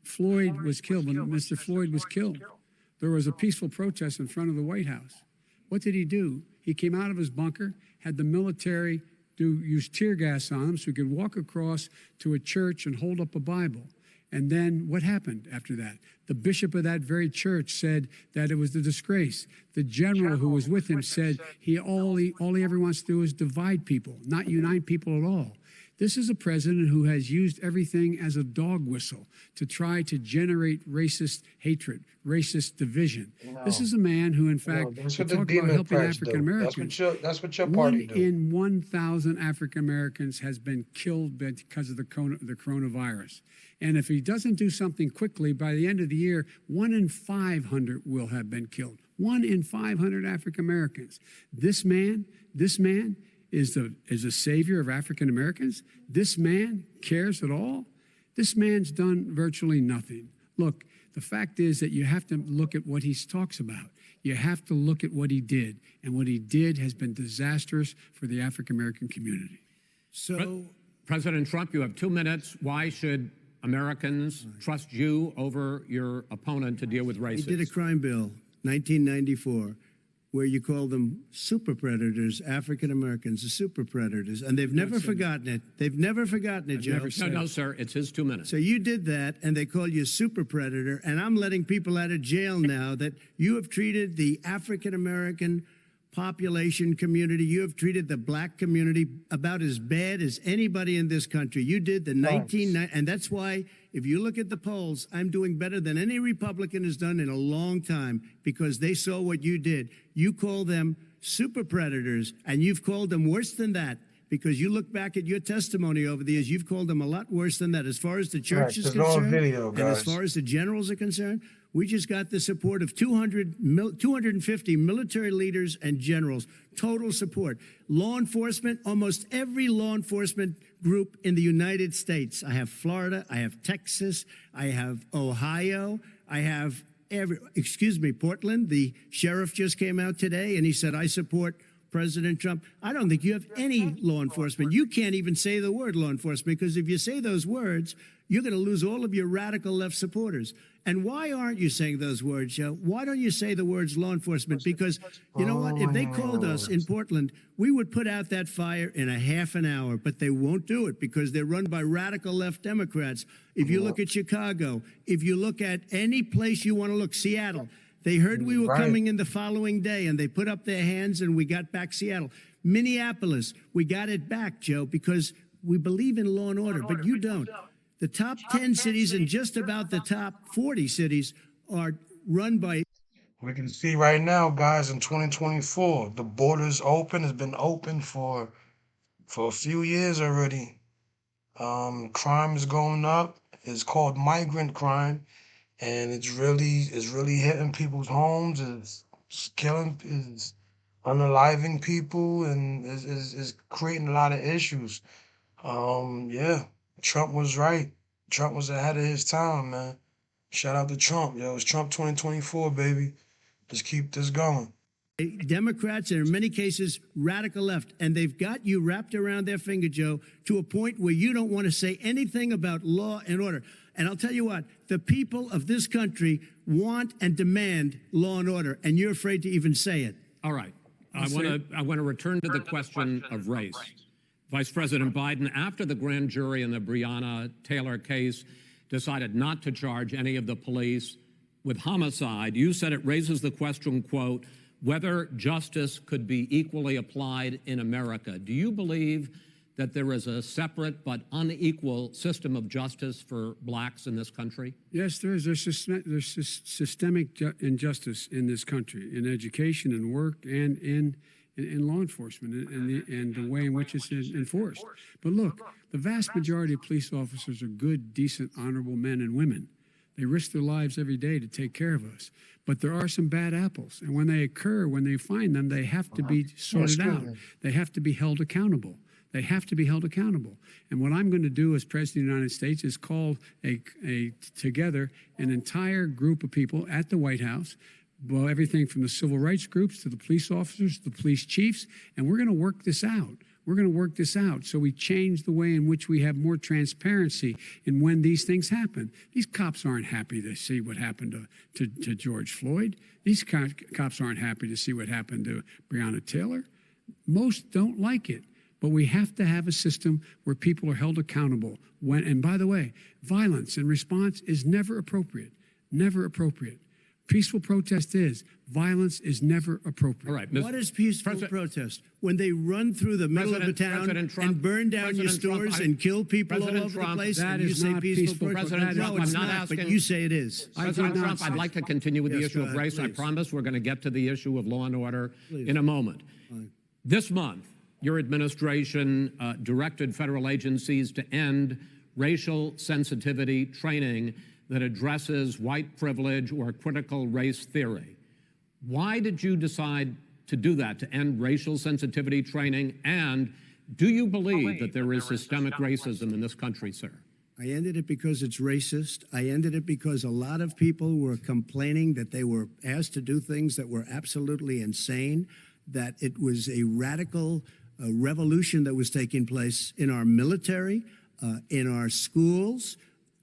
Floyd was killed, when Mr. Floyd was killed, there was a peaceful protest in front of the White House. What did he do? He came out of his bunker, had the military use tear gas on him so he could walk across to a church and hold up a Bible. And then what happened after that? The bishop of that very church said that it was a disgrace. The general who was with him said all he ever wants to do is divide people, not unite people at all. This is a president who has used everything as a dog whistle to try to generate racist hatred, racist division. This is a man who, in fact,
that's
to
what the
talk about helping
Democrats do.
African Americans.
That's what your
1
party do.
in 1,000 African Americans has been killed because of the coronavirus. And if he doesn't do something quickly, by the end of the year, 1 in 500 will have been killed. 1 in 500 African Americans. This man is a savior of African Americans. This man cares at all. This man's done virtually nothing. Look, the fact is that you have to look at what he talks about. You have to look at what he did. And what he did has been disastrous for the African American community.
So,
President Trump, you have 2 minutes. Why should Americans trust you over your opponent to deal with
he
racism?
did a crime bill, 1994, where you call them super predators, African Americans, the super predators, and they've never forgotten it. They've never forgotten it, Joe.
No, sir. It's his 2 minutes.
So you did that, and they call you a super predator, and I'm letting people out of jail now that you have treated the African American population community, you have treated the black community about as bad as anybody in this country. You did the 1990, and that's why, if you look at the polls, I'm doing better than any Republican has done in a long time, because they saw what you did. You call them super predators, and you've called them worse than that, because you look back at your testimony over the years, you've called them a lot worse than that. As far as the church is
there's no
concerned,
video,
and as
guys.
far as the generals are concerned, we just got the support of 250 military leaders and generals, total support. Law enforcement, almost every law enforcement group in the United States. I have Florida, I have Texas, I have Ohio, I have Portland. The sheriff just came out today and he said, I support President Trump, I don't think you have any law enforcement. You can't even say the word law enforcement, because if you say those words, you're going to lose all of your radical left supporters. And why aren't you saying those words, Joe? Why don't you say the words law enforcement? Because you know what? If they called us in Portland, we would put out that fire in a half an hour, but they won't do it because they're run by radical left Democrats. If you look at Chicago, if you look at any place you want to look, Seattle, they heard we were coming in the following day and they put up their hands and we got back Seattle. Minneapolis, we got it back, Joe, because we believe in law and order, but you don't. The top 10 cities and just about the top 40 cities are run by.
We can see right now, guys, in 2024, the border's open. It's been open for a few years already. Crime is going up. It's called migrant crime, and it's really hitting people's homes. It's killing, it's unaliving people, and is creating a lot of issues. Yeah. Trump was right. Trump was ahead of his time, man. Shout out to Trump, yo. It's Trump 2024, baby. Let's keep this going.
Democrats, and in many cases, radical left. And they've got you wrapped around their finger, Joe, to a point where you don't want to say anything about law and order. And I'll tell you what, the people of this country want and demand law and order, and you're afraid to even say it.
All right. I want to return to the question of race. Vice President Biden, after the grand jury in the Breonna Taylor case decided not to charge any of the police with homicide, you said it raises the question, quote, whether justice could be equally applied in America. Do you believe that there is a separate but unequal system of justice for blacks in this country?
Yes, there is. There's systemic injustice in this country, in education and work and in law enforcement and the way in which it's enforced. But look, the vast majority of police officers are good, decent, honorable men and women. They risk their lives every day to take care of us. But there are some bad apples. And when they occur, when they find them, they have to be sorted out. They have to be held accountable. They have to be held accountable. And what I'm going to do as President of the United States is call together an entire group of people at the White House, well, everything from the civil rights groups to the police officers, to the police chiefs, and we're going to work this out. We're going to work this out so we change the way in which we have more transparency in when these things happen. These cops aren't happy to see what happened to George Floyd. These cops aren't happy to see what happened to Breonna Taylor. Most don't like it. But we have to have a system where people are held accountable. And by the way, violence in response is never appropriate. Never appropriate. Peaceful protest is. Violence is never appropriate.
All right.
What is peaceful protest? When they run through the middle of the town and burn down your stores and kill people all over the place,
that
and you
is
say
not
peaceful
peaceful.
protest?
President
No,
Trump,
it's
I'm not
not,
asking-
but you say it is.
President Trump, I'd like to continue with the
Yes,
issue
go
of
ahead,
race. I
please.
promise we're going to get to the issue of law and order in a moment. This month, your administration directed federal agencies to end racial sensitivity training that addresses white privilege or critical race theory. Why did you decide to do that, to end racial sensitivity training? And do you believe that there is systemic racism in this country, sir?
I ended it because it's racist. I ended it because a lot of people were complaining that they were asked to do things that were absolutely insane, that it was a radical revolution that was taking place in our military, in our schools,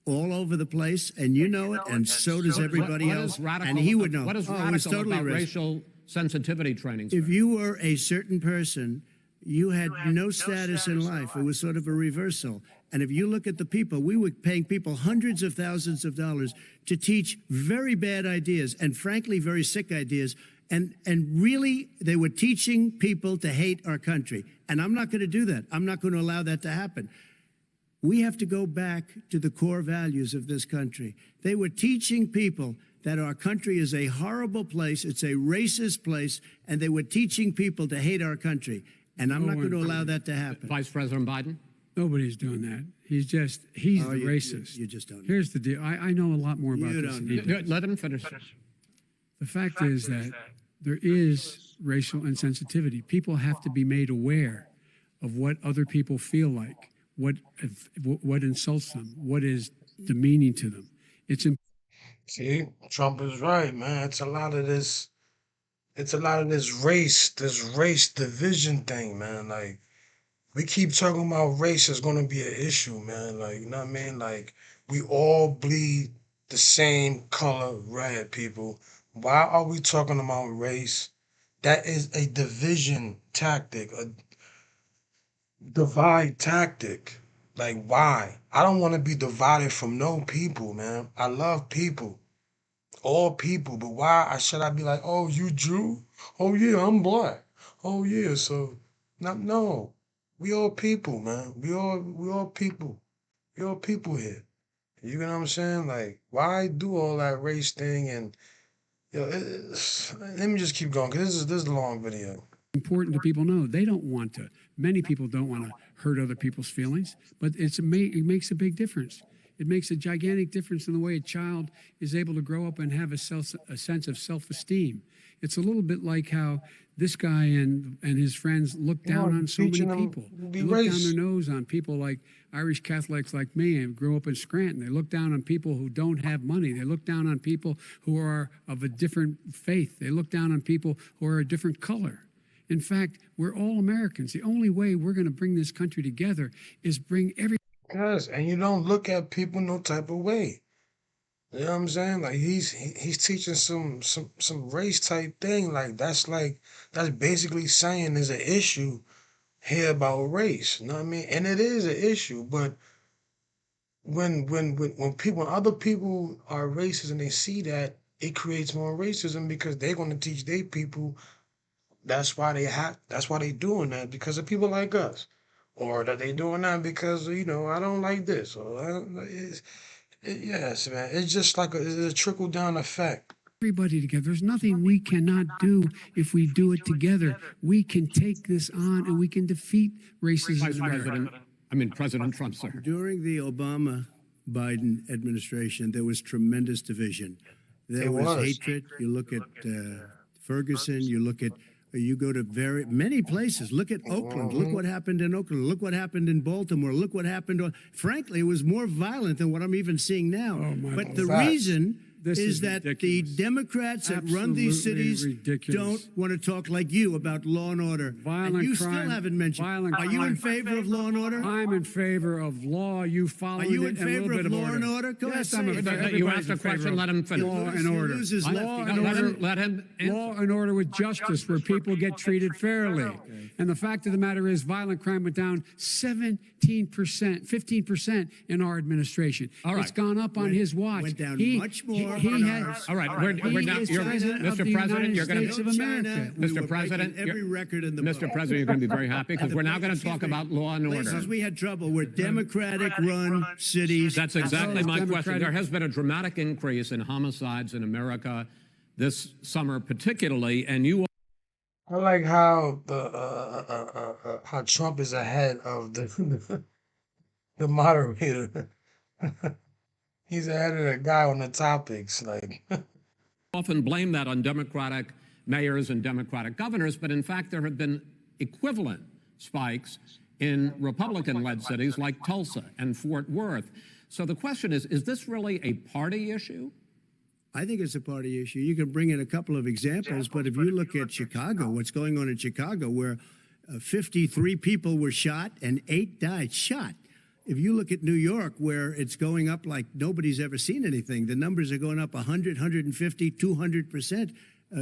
all over the place, and you know it, and so does everybody else, and he would know.
What is
Oh,
radical
it's totally
about
racist.
racial sensitivity training, sir?
If you were a certain person, you had no status in life. It was sort of a reversal. And if you look at the people, we were paying people hundreds of thousands of dollars to teach very bad ideas and frankly very sick ideas. And really, they were teaching people to hate our country. And I'm not going to do that. I'm not going to allow that to happen. We have to go back to the core values of this country. They were teaching people that our country is a horrible place, it's a racist place, and they were teaching people to hate our country. And I'm not going to allow that to happen.
Vice President Biden?
Nobody's doing that. He's the racist.
You just don't know.
Here's the deal. I know a lot more about
You
this
don't
than he
know.
does.
Let him finish.
The fact is that there is racial insensitivity. People have to be made aware of what other people feel like, what insults them, what is demeaning to them. It's important.
See, Trump is right, man. It's a lot of this it's a lot of this race division thing, man. Like we keep talking about race is gonna be an issue, man. Like, you know what I mean? Like we all bleed the same color red, people. Why are we talking about race? That is a division tactic, a divide tactic. Like why? I don't want to be divided from no people, man. I love people, all people, but why should I be like, oh, you Jew? Oh yeah, I'm black. Oh yeah, so no. We all people, man. We all people. We all people here. You know what I'm saying? Like, why do all that race thing and let me just keep going because this is a long video.
Important to people know they don't want to. Many people don't want to hurt other people's feelings, but it makes a big difference. It makes a gigantic difference in the way a child is able to grow up and have a sense of self-esteem. It's a little bit like how this guy and his friends look down on so many
teaching them
people.
be
They look down
race.
their nose on people like Irish Catholics like me and grew up in Scranton. They look down on people who don't have money. They look down on people who are of a different faith. They look down on people who are a different color. In fact, we're all Americans. The only way we're going to bring this country together is bring every.
Yes, and you don't look at people no type of way. You know what I'm saying? Like he's teaching some race type thing. Like that's basically saying there's an issue here about race. You know what I mean? And it is an issue, but when other people are racist and they see that, it creates more racism because they're gonna teach their people that's why they doing that because of people like us. Or that they doing that because I don't like this. Or yes, man. It's just like it's a trickle down effect.
Everybody together. There's nothing we cannot do if we do it together. We can take this on and we can defeat racism
Vice
in America.
President Trump, sir.
During the Obama Biden administration, there was tremendous division. There
It
was
was.
hatred. You look at Ferguson, you go to many places. Look at Oakland. Look what happened in Oakland. Look what happened in Baltimore. Look what happened. Frankly, it was more violent than what I'm even seeing now. But the
Facts.
reason
This
is
is
that
ridiculous.
the Democrats that run these
Absolutely
cities
ridiculous.
don't want to talk like you about law and order.
Violent
and you
crime,
still haven't mentioned.
violent
Are you in
crime.
favor of law and order?
I'm in favor of law. You follow
Are you
it
in
and a
favor
little
of
bit
law and order? Go
Yes,
ahead,
I'm
say
in
it.
favor.
You
Everybody's
asked a
in favor
question,
of
let him finish.
Law and
He
order.
loses
Law
lefty.
and order.
Let him answer.
Law and order with justice, where people get treated fairly. And the fact of the matter is, violent crime went down 17%, 15% in our administration.
All right.
It's gone up on his watch.
went down
He-
much more
He
on
had.
ours.
All right, we're
He
now.
is
You're,
president of
Mr.
the
President, you're going
United
to.
States of America.
We
Mr.
were
President,
breaking every record in the
Mr.
book.
President, you're going to be very happy because
And the
we're now going to
places-
talk about law and order.
Places we had trouble were Democratic-run cities.
That's exactly my question.
Democratic-
There has been a dramatic increase in homicides in America this summer, particularly, and you
I like how how Trump is ahead of the moderator. He's ahead of the guy on the topics. Like
often blame that on Democratic mayors and Democratic governors, but in fact, there have been equivalent spikes in Republican-led cities like Tulsa and Fort Worth. So the question is this really a party issue?
I think it's a party issue. You can bring in a couple of examples, but if you look at Chicago, what's going on in Chicago, where 53 people were shot and 8 died shot. If you look at New York, where it's going up like nobody's ever seen anything, the numbers are going up 100, 150, 200%.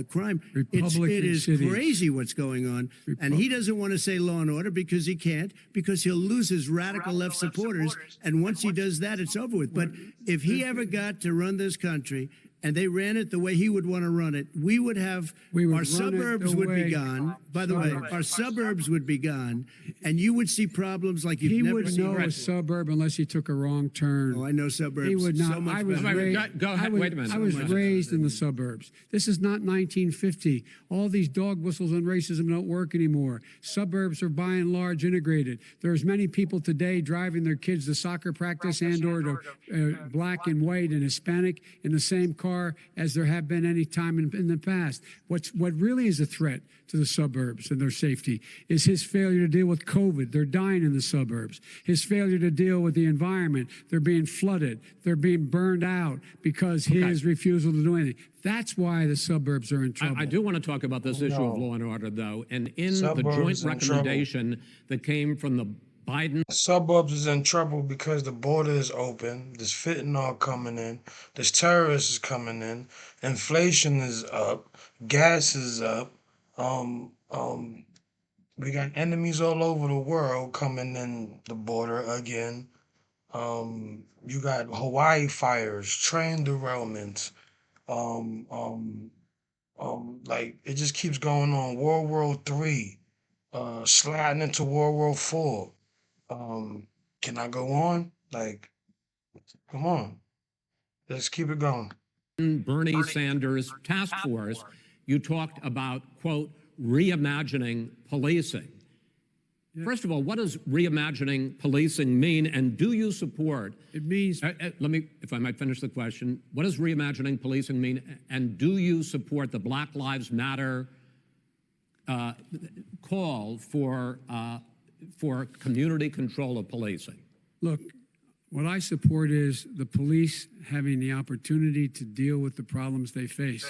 Crime.
Republican
It is
cities.
crazy what's going on. And he doesn't want to say law and order because he can't, because he'll lose his radical left supporters. And once he does that, it's over with. But if he ever got to run this country and they ran it the way he would want to run it, we would have
We would
our
run it
suburbs
the
would be
way-
gone. By the way, our suburbs would be gone, and you would see problems like you've
He
never
would
seen.
know a suburb unless he took a wrong turn.
Oh, I know suburbs.
He would not.
So much
I was
better.
raised.
Go ahead. Wait a minute.
I was
So much
raised in the suburbs. This is not 1950. All these dog whistles on racism don't work anymore. Suburbs are by and large integrated. There's many people today driving their kids to soccer practice and/or to black and white and Hispanic in the same car. car as there have been any time in the past. What really is a threat to the suburbs and their safety is his failure to deal with COVID. They're dying in the suburbs. His failure to deal with the environment. They're being flooded. They're being burned out because his refusal to do anything. That's why the suburbs are in trouble.
I do want to talk about this issue of law and order, though. And in the
Suburbs
joint
in
recommendation that came from the Biden
Suburbs is in trouble because the border is open. There's fentanyl coming in. There's terrorists coming in. Inflation is up. Gas is up. We got enemies all over the world coming in the border again. You got Hawaii fires, train derailments. Like it just keeps going on. World War III, sliding into World War IV. Can I go on? Like, come on. Let's keep it going.
Bernie Sanders task force, you talked about, quote, reimagining policing. First of all, what does reimagining policing mean, and do you support?
It means
Let me, if I might finish the question. What does reimagining policing mean, and do you support the Black Lives Matter call for community control of policing?
look, what I support is the police having the opportunity to deal with the problems they face.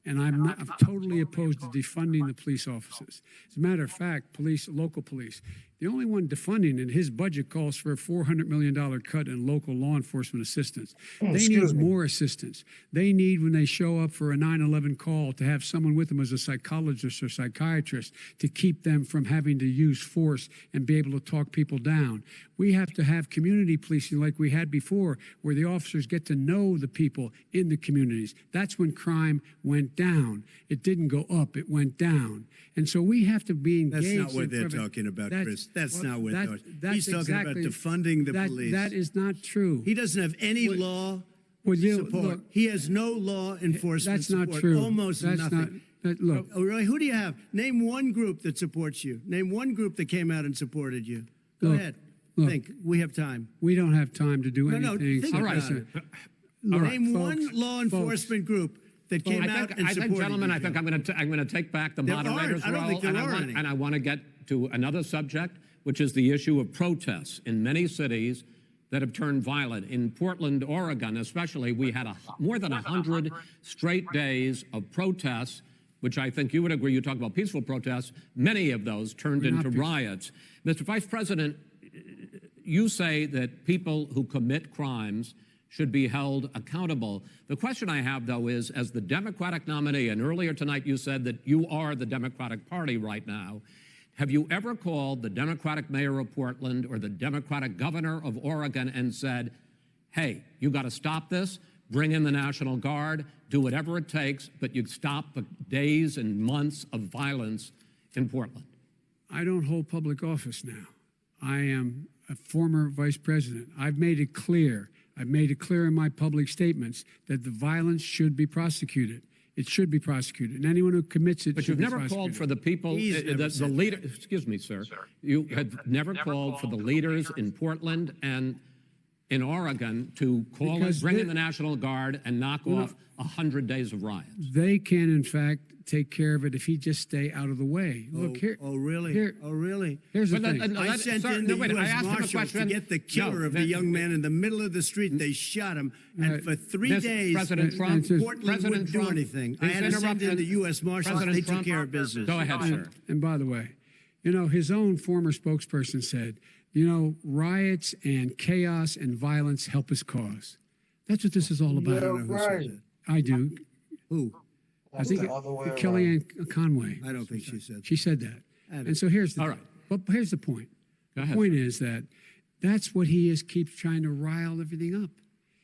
And I'm totally opposed to defunding the police officers. As a matter of fact, local police, the only one defunding it, his budget calls for a $400 million cut in local law enforcement assistance. They need more assistance. They need, when they show up for a 9/11 call, to have someone with them as a psychologist or psychiatrist to keep them from having to use force and be able to talk people down. We have to have community policing like we had before, where the officers get to know the people in the communities. That's when crime went down. It didn't go up, it went down. And so we have to be engaged.
That's not what
in
they're
prevent-
talking about,
That's-
Chris. That's
well,
not what
that-
they're
that's
He's talking about
exactly-
defunding the
that-
police.
That is not true.
He doesn't have any law
Well, you-
support.
look,
He has no law enforcement
That's not
support.
true.
Almost
That's
nothing.
look,
Oh, really? Who do you have? Name one group that supports you. Name one group that came out and supported you. Go
Look,
ahead.
look.
Think. We have time.
we don't have time to do
No,
anything.
think
about
Listen,
it.
look,
Name
folks,
one law
folks,
enforcement group that came out and
I
supported
think, gentlemen,
you.
I think I'm going to take back the
There aren't.
moderator's
I don't
role,
think there
and
are any.
I want to get to another subject, which is the issue of protests in many cities that have turned violent. In Portland, Oregon, especially, we had more than 100 straight days of protests, which I think you would agree. You talk about peaceful protests. Many of those turned into riots. Mr. Vice President, you say that people who commit crimes should be held accountable. The question I have, though, is as the Democratic nominee, and earlier tonight you said that you are the Democratic Party right now, have you ever called the Democratic mayor of Portland or the Democratic governor of Oregon and said, hey, you got to stop this, bring in the National Guard, do whatever it takes, but you stop the days and months of violence in Portland?
I don't hold public office now. I am a former vice president. I've made it clear in my public statements that the violence should be prosecuted. It should be prosecuted, and anyone who commits it
But
should
you've
be
never
prosecuted.
called for the people,
He's never
the
said
leader. Excuse me, sir. You have never called for the leaders in Portland and in Oregon to call
Because
bring
they-
in the National Guard and knock off 100 days of riots.
They can, in fact, take care of it if he just stay out of the way. Look here.
Oh, really?
Here,
Oh, really?
here's the
But
thing.
I sent in the
wait, I
U.S.
asked him a
Marshals to
question.
get the killer
No,
of the young man in the middle of the street. They shot him, and for 3
Mr.
days,
President Trump,
Portland
President
wouldn't do
Trump,
anything. I
please
had to send in
interrupt-
the U.S. Marshals.
President
They took
Trump,
care of business.
Go ahead, sir.
And by the way, you know, his own former spokesperson said, you know, riots and chaos and violence help his cause. That's what this is all about.
I don't know who said that.
I do.
Who?
I think
the other way around.
Kellyanne Conway.
I don't think she said that.
She said that. And so here's the
All right.
But here's the point.
Go
The
ahead.
point is that that's what he is, keeps trying to rile everything up.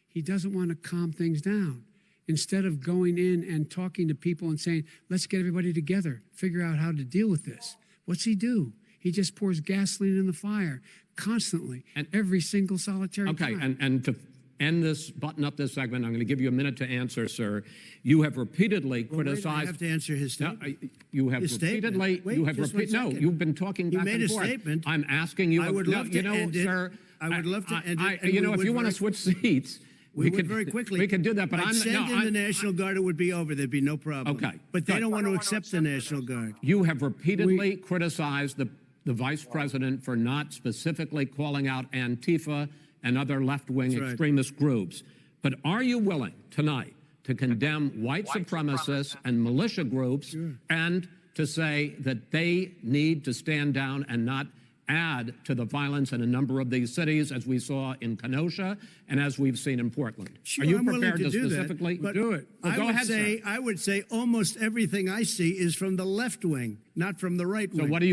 He doesn't want to calm things down. Instead of going in and talking to people and saying, let's get everybody together, figure out how to deal with this. What's he do? He just pours gasoline in the fire constantly,
And-
every single solitary
Okay,
time.
and to end this, button up this segment, I'm going to give you a minute to answer, sir. You have repeatedly
Well, wait, I
criticized.
have to answer his
No,
statement.
you have
His statement.
repeatedly.
Wait,
you have
just one
no.
second.
You've been talking
You
back
made
and
a
forth.
statement.
I'm asking you.
I would
no,
love
you
to
know,
end it.
sir.
I would love to end it, and
You
we
know, if
would
you want to
very-
switch seats,
We would very quickly.
We could do that, but
I'd send in the
I'm
National Guard. It would be over. There'd be no problem.
Okay,
But they
good.
don't want to accept the National Guard.
You have repeatedly criticized the vice president for not specifically calling out Antifa and other left-wing
That's right.
extremist groups. But are you willing tonight to condemn white supremacists and militia groups and to say that they need to stand down and not add to the violence in a number of these cities, as we saw in Kenosha and as we've seen in Portland?
Sure,
Are you
I'm willing
prepared to
do that,
specifically
but
do it? Well, go ahead, sir.
I would say almost everything I see is from the left wing, not from the right wing.
So what are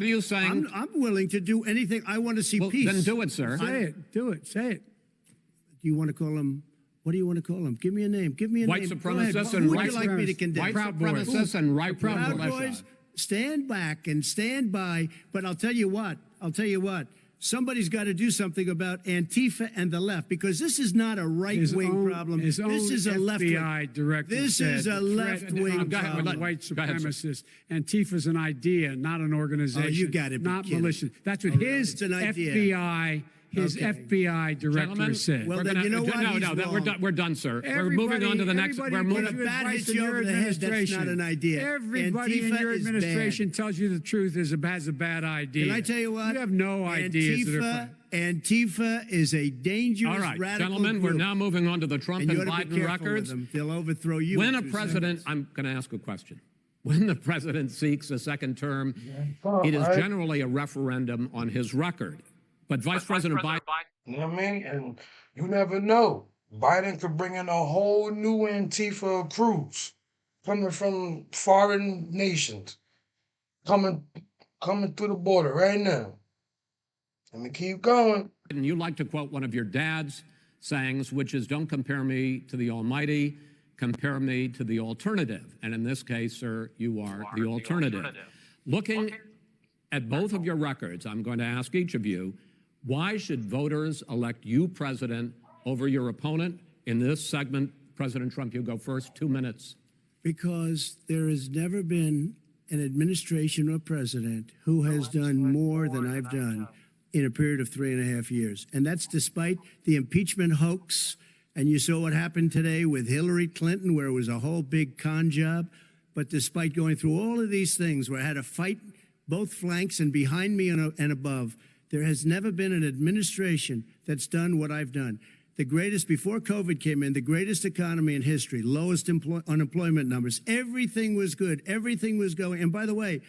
you saying?
I'm willing to do anything. I want to see
Well,
peace.
then do it, sir.
Say it. Do it. Say it.
Do you want to call them? What do you want to call them? Give me a name. Give me a
White
name. Go ahead.
supremacists
Who
and
would
white
you like me to condemn?
White
Proud Boys.
supremacists and right
Proud
militia.
Boys, stand back and stand by. But I'll tell you what. Somebody's got to do something about Antifa and the left, because this is not a right-wing problem.
His
This
own
is a left-wing.
FBI director
This
said
is a
the threat
left-wing
of
problem.
white
Go ahead, sir.
supremacists. Antifa's an idea, not an organization.
Oh, you gotta be
not
kidding.
militia. That's what
Oh, really?
his
It's an idea.
FBI,
Okay.
FBI director
Gentlemen,
said.
Well,
we're
then
gonna,
you know what?
No,
He's
no,
wrong.
we're done, sir. We're moving
Everybody-
on to the next.
everybody
We're
gives
moving.
you
bat
advice
hits
in
you
your
over the head, that's
administration.
not an idea.
Everybody in
Antifa
your
is
administration tells you the truth has a bad idea.
Can I tell you what?
You have no ideas. that are
Antifa is a dangerous,
All right,
radical
gentlemen,
group.
we're now moving on to the Trump
And
and
you ought to be
Biden
careful with
records.
them. They'll overthrow you.
When
in
a
2
president,
seconds.
I'm going to ask a question. When the president seeks a second term, it is
right.
generally a referendum on his record. But Vice President Biden.
You know what I mean? And you never know. Biden could bring in a whole new Antifa crews coming from foreign nations, coming through the border right now. Let me keep going.
And you like to quote one of your dad's sayings, which is, don't compare me to the Almighty, compare me to the alternative. And in this case, sir, you are the alternative. Looking at both of your records, I'm going to ask each of you, why should voters elect you president over your opponent? In this segment, President Trump, you go first, 2 minutes.
Because there has never been an administration or president who has done more than I've done in a period of 3.5 years. And that's despite the impeachment hoax. And you saw what happened today with Hillary Clinton, where it was a whole big con job. But despite going through all of these things, where I had to fight both flanks and behind me and above, there has never been an administration that's done what I've done. The greatest, before COVID came in, the greatest economy in history, lowest unemployment numbers. Everything was good. Everything was going. And by the way,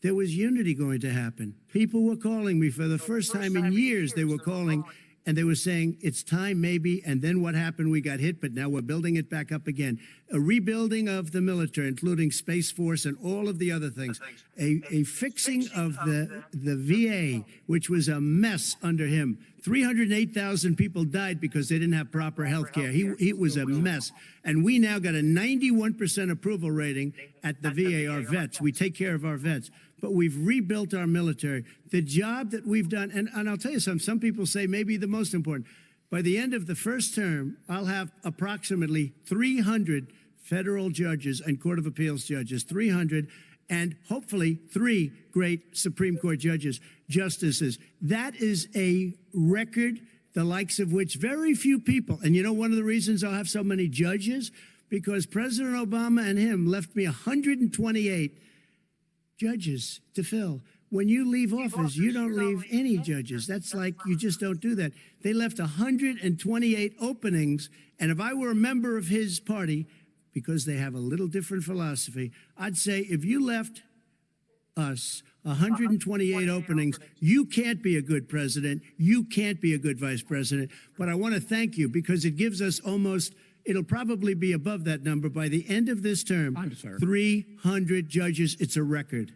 there was unity going to happen. People were calling me for the first time in years. They were calling and they were saying, it's time maybe. And then what happened? We got hit, but now we're building it back up again. A rebuilding of the military, including Space Force and all of the other things. A fixing of the VA, which was a mess under him. 308,000 people died because they didn't have proper health care. It was a mess. And we now got a 91% approval rating at the VA, our vets. We take care of our vets. But we've rebuilt our military. The job that we've done, and I'll tell you something, some people say maybe the most important. By the end of the first term, I'll have approximately 300 federal judges and Court of Appeals judges, 300, and hopefully 3 great Supreme Court justices. That is a record, the likes of which very few people, and you know one of the reasons I'll have so many judges? Because President Obama and him left me 128 judges to fill. When you leave office, you don't leave any judges. That's like, you just don't do that. They left 128 openings, and if I were a member of his party, because they have a little different philosophy, I'd say if you left us 128 openings, you can't be a good president, you can't be a good vice president. But I want to thank you, because it gives us almost, it'll probably be above that number by the end of this term. 300 judges. It's a record.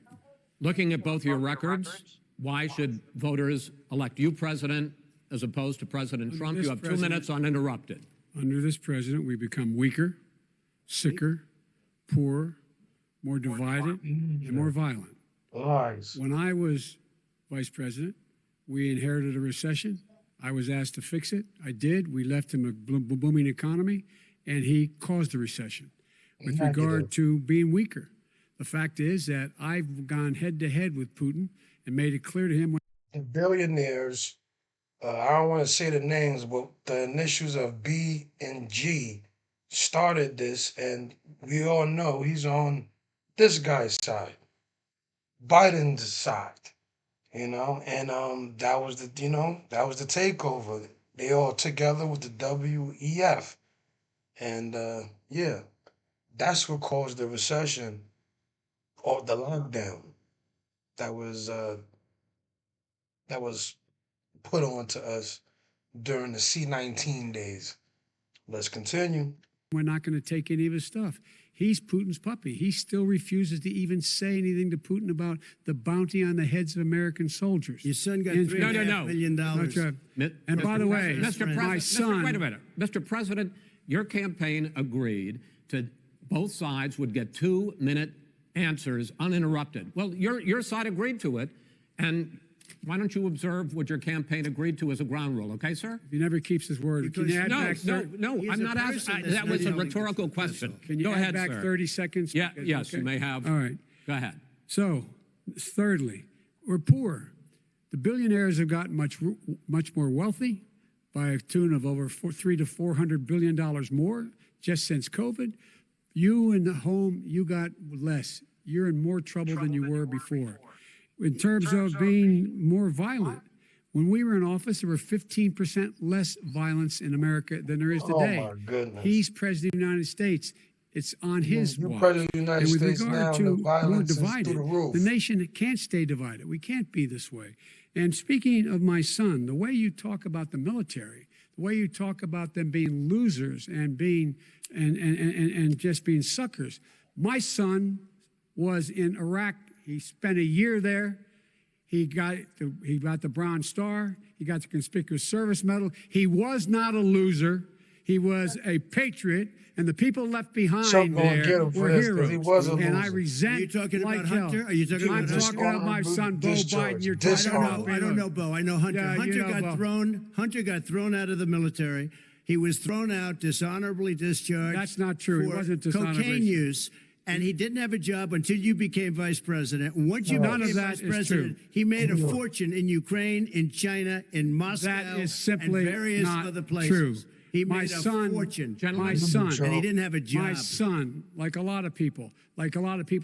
Looking at both your records, why should voters elect you president as opposed to President Trump? You have 2 minutes uninterrupted.
Under this president, we become weaker, sicker, poorer, more divided, and more violent.
Lies.
When I was vice president, we inherited a recession. I was asked to fix it. I did. We left him a booming economy, and he caused the recession. With regard to being weaker, the fact is that I've gone head to head with Putin and made it clear to him.
The billionaires I don't want to say the names, but the initials of B and G started this, and we all know he's on this guy's side, Biden's side, and that was the takeover. They all together with the WEF, and yeah, that's what caused the recession or the lockdown that was uh that was put on to us during the C-19 days. Let's continue.
We're not going to take any of his stuff. He's Putin's puppy. He still refuses to even say anything to Putin about the bounty on the heads of American soldiers.
Your son got
And-
$3.5 million.
That's right. And by the way, my son.
Wait a minute. Mr. President, your campaign agreed to both sides would get 2-minute answers uninterrupted. Well, your side agreed to it, and why don't you observe what your campaign agreed to as a ground rule, okay, sir?
He never keeps his word. Can you add
No,
back
no,
He's
I'm
a
not
person
asking.
that's
That was a
not
rhetorical question.
Can you
Go
add
ahead,
back
sir.
30 seconds?
Yeah, yes,
Okay.
you may have.
All right.
Go ahead.
So, thirdly, we're poor. The billionaires have gotten much more wealthy by a tune of over $300 to $400 billion more just since COVID. You in the home, you got less. You're in more trouble than you were before. In terms of being more violent, when we were in office, there were 15% less violence in America than there is today.
Oh my goodness.
He's president of the United States. It's on his
You're
watch.
president of the United
And with
States
regard
now,
to
the
more
violence is
divided,
through the roof.
the nation can't stay divided. We can't be this way. And speaking of my son, the way you talk about the military, the way you talk about them being losers and being and just being suckers. My son was in Iraq. He spent a year there. He got the Bronze Star. He got the Conspicuous Service Medal. He was not a loser. He was a patriot, and the people left behind
Some gonna
there
get him for
were
this 'cause
heroes.
he was a
and I
loser.
resent.
Are you talking
like
about
hell.
Hunter? Are you talking
I'm
about
talking about my son, Bo
Discharge.
Biden. You're
Dishonorable.
I don't know, Bo. I know Hunter.
Yeah, you
Hunter
know
got
Bo.
thrown. Hunter got thrown out of the military. He was thrown out, dishonorably discharged.
That's not true. He
for
wasn't dishonorably
cocaine use, and he didn't have a job until you became vice president. And once you
None
became
of that
vice
is
president,
true.
he made a fortune in Ukraine, in China, in Moscow,
That is simply
and various
not
other places.
true.
He
My
made a
son,
fortune.
my son,
and he didn't have a job.
My son, like a lot of people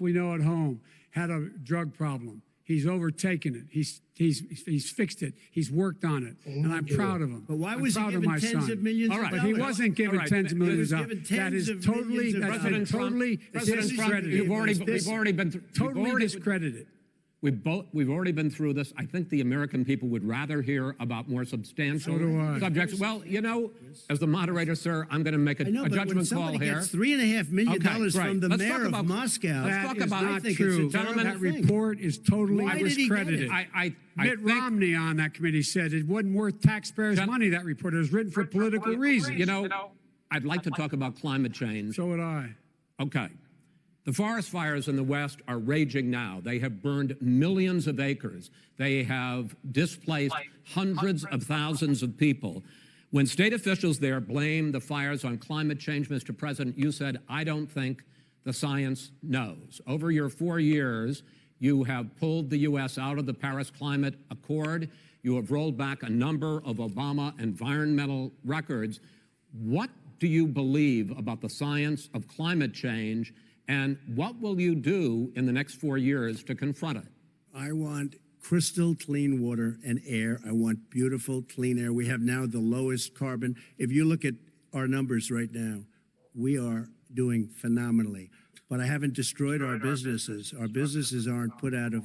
we know at home, had a drug problem. He's overtaken it. He's fixed it. He's worked on it, and I'm proud of him.
But why
I'm
was he
proud of
given
my
tens
son.
of millions
All
of
right.
But he
dollars?
wasn't given
All right.
tens of
He
millions
was
of
given
dollars. That
tens
is
of
totally,
millions of
that's
dollars.
been totally
President Trump,
discredited.
you've already been
Totally discredited.
We've already been through this. I think the American people would rather hear about more substantial
So do I.
subjects. Well, as the moderator, sir, I'm going to make a
I know, but when
judgment call
somebody
here.
gets $3.5 million
Okay,
from
great.
the
Let's
mayor
talk
of
about-
Moscow,
let's
That
talk
is
about-
not
I think
true.
it's a terrible
That
thing.
report is totally
Why did he get
discredited.
it?
I
Mitt
think,
Romney on that committee said it wasn't worth taxpayers' money, that report. It was written for political reasons.
I'd like to talk about climate change.
So would I.
Okay. The forest fires in the West are raging now. They have burned millions of acres. They have displaced hundreds of thousands of people. When state officials there blame the fires on climate change, Mr. President, you said, I don't think the science knows. Over your 4 years, you have pulled the U.S. out of the Paris Climate Accord. You have rolled back a number of Obama environmental records. What do you believe about the science of climate change, and what will you do in the next 4 years to confront it?
I want crystal clean water and air. I want beautiful, clean air. We have now the lowest carbon. If you look at our numbers right now, we are doing phenomenally. But I haven't destroyed our businesses. Our businesses aren't put out of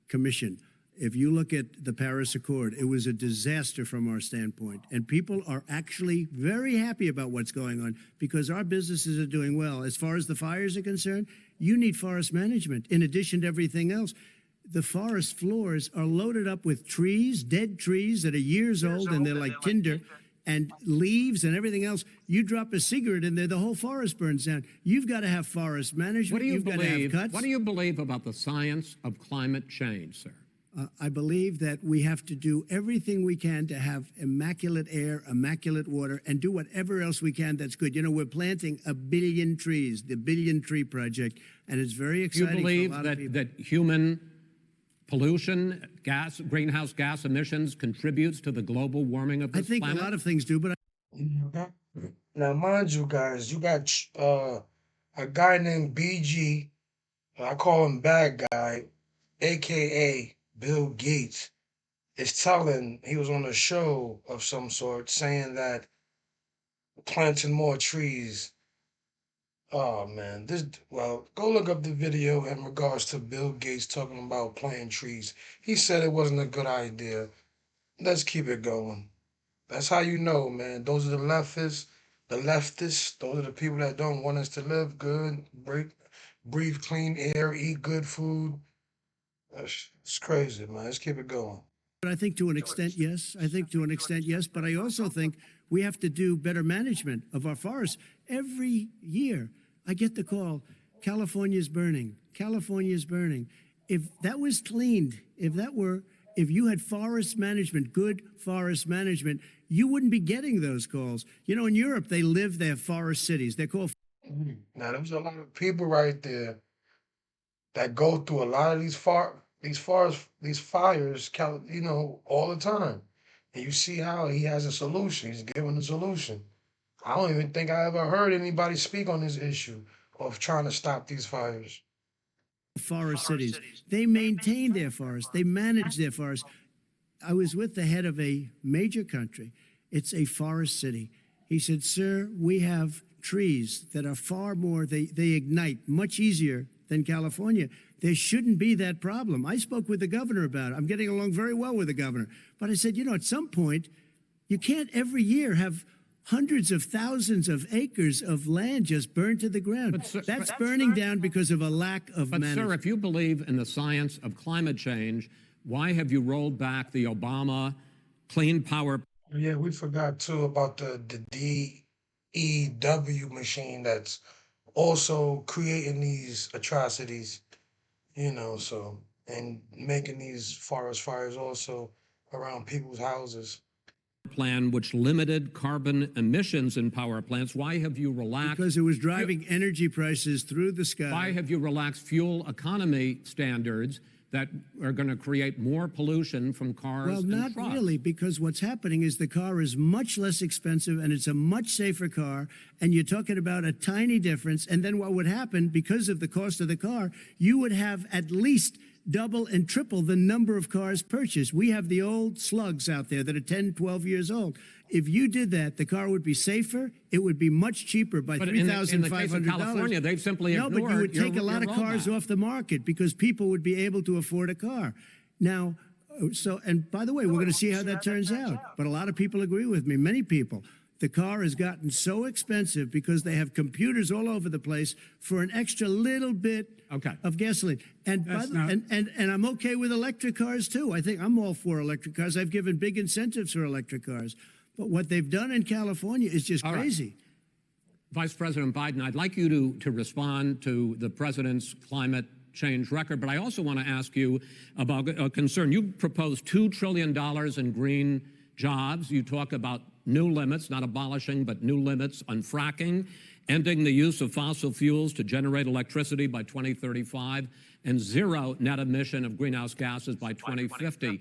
commission. If you look at the Paris Accord, it was a disaster from our standpoint. And people are actually very happy about what's going on because our businesses are doing well. As far as the fires are concerned, you need forest management in addition to everything else. The forest floors are loaded up with trees, dead trees that are years old, and they're like tinder, and leaves and everything else. You drop a cigarette in there, the whole forest burns down. You've got to have forest management.
What do you
You've got to have cuts.
What do you believe about the science of climate change, sir?
I believe that we have to do everything we can to have immaculate air, immaculate water, and do whatever else we can that's good. You know, we're planting 1 billion trees, the Billion Tree Project, and it's very
Do you
exciting
believe
for a lot of people.
that human pollution, greenhouse gas emissions contributes to the global warming of
I
this
think
planet?
a lot of things do, but
Now, mind you, guys, you got a guy named BG. I call him Bad Guy, aka Bill Gates. Is telling he was on a show of some sort saying that planting more trees. Oh man, go look up the video in regards to Bill Gates talking about planting trees. He said it wasn't a good idea. Let's keep it going. That's how you know, man. Those are the leftists. The leftists, those are the people that don't want us to live good, breathe clean air, eat good food. It's crazy, man. Let's keep it going.
I think to an extent, yes. I think to an extent, yes. But I also think we have to do better management of our forests. Every year, I get the call, California's burning. California's burning. If that was cleaned, if you had forest management, good forest management, you wouldn't be getting those calls. You know, in Europe, they have forest cities. They're called.
Now, there's a lot of people right there that go through a lot of these fires, all the time. And you see how he has a solution. He's giving a solution. I don't even think I ever heard anybody speak on this issue of trying to stop these fires.
Forest cities. They maintain their forests. They manage their forests. I was with the head of a major country. It's a forest city. He said, "Sir, we have trees that are far more, they ignite much easier than California. There shouldn't be that problem." I spoke with the governor about it. I'm getting along very well with the governor. But I said, at some point, you can't every year have hundreds of thousands of acres of land just burned to the ground. That's burning down because of a lack of management.
Sir, if you believe in the science of climate change, why have you rolled back the Obama Clean Power?
Yeah, we forgot too about the DEW machine that's also creating these atrocities, and making these forest fires also around people's houses.
Plan which limited carbon emissions in power plants. Why have you relaxed?
Because it was driving energy prices through the sky.
Why have you relaxed fuel economy standards that are going to create more pollution from cars
Well,
and
not
trucks?
really, because what's happening is the car is much less expensive and it's a much safer car, and you're talking about a tiny difference. And then what would happen, because of the cost of the car, you would have at least double and triple the number of cars purchased. We have the old slugs out there that are 10, 12 years old. If you did that, the car would be safer. It would be much cheaper by $3,500.
In the case of California, they've simply ignored.
No, but you would take a lot of cars off the market because people would be able to afford a car. Now, and by the way, we're going to see how that turns out. But a lot of people agree with me, many people. The car has gotten so expensive because they have computers all over the place for an extra little bit of gasoline. And I'm okay with electric cars too. I think I'm all for electric cars. I've given big incentives for electric cars. But what they've done in California is just crazy.
Vice President Biden, I'd like you to respond to the president's climate change record, but I also want to ask you about a concern. You proposed $2 trillion in green jobs. You talk about new limits, not abolishing, but new limits on fracking, ending the use of fossil fuels to generate electricity by 2035, and zero net emission of greenhouse gases by 2050.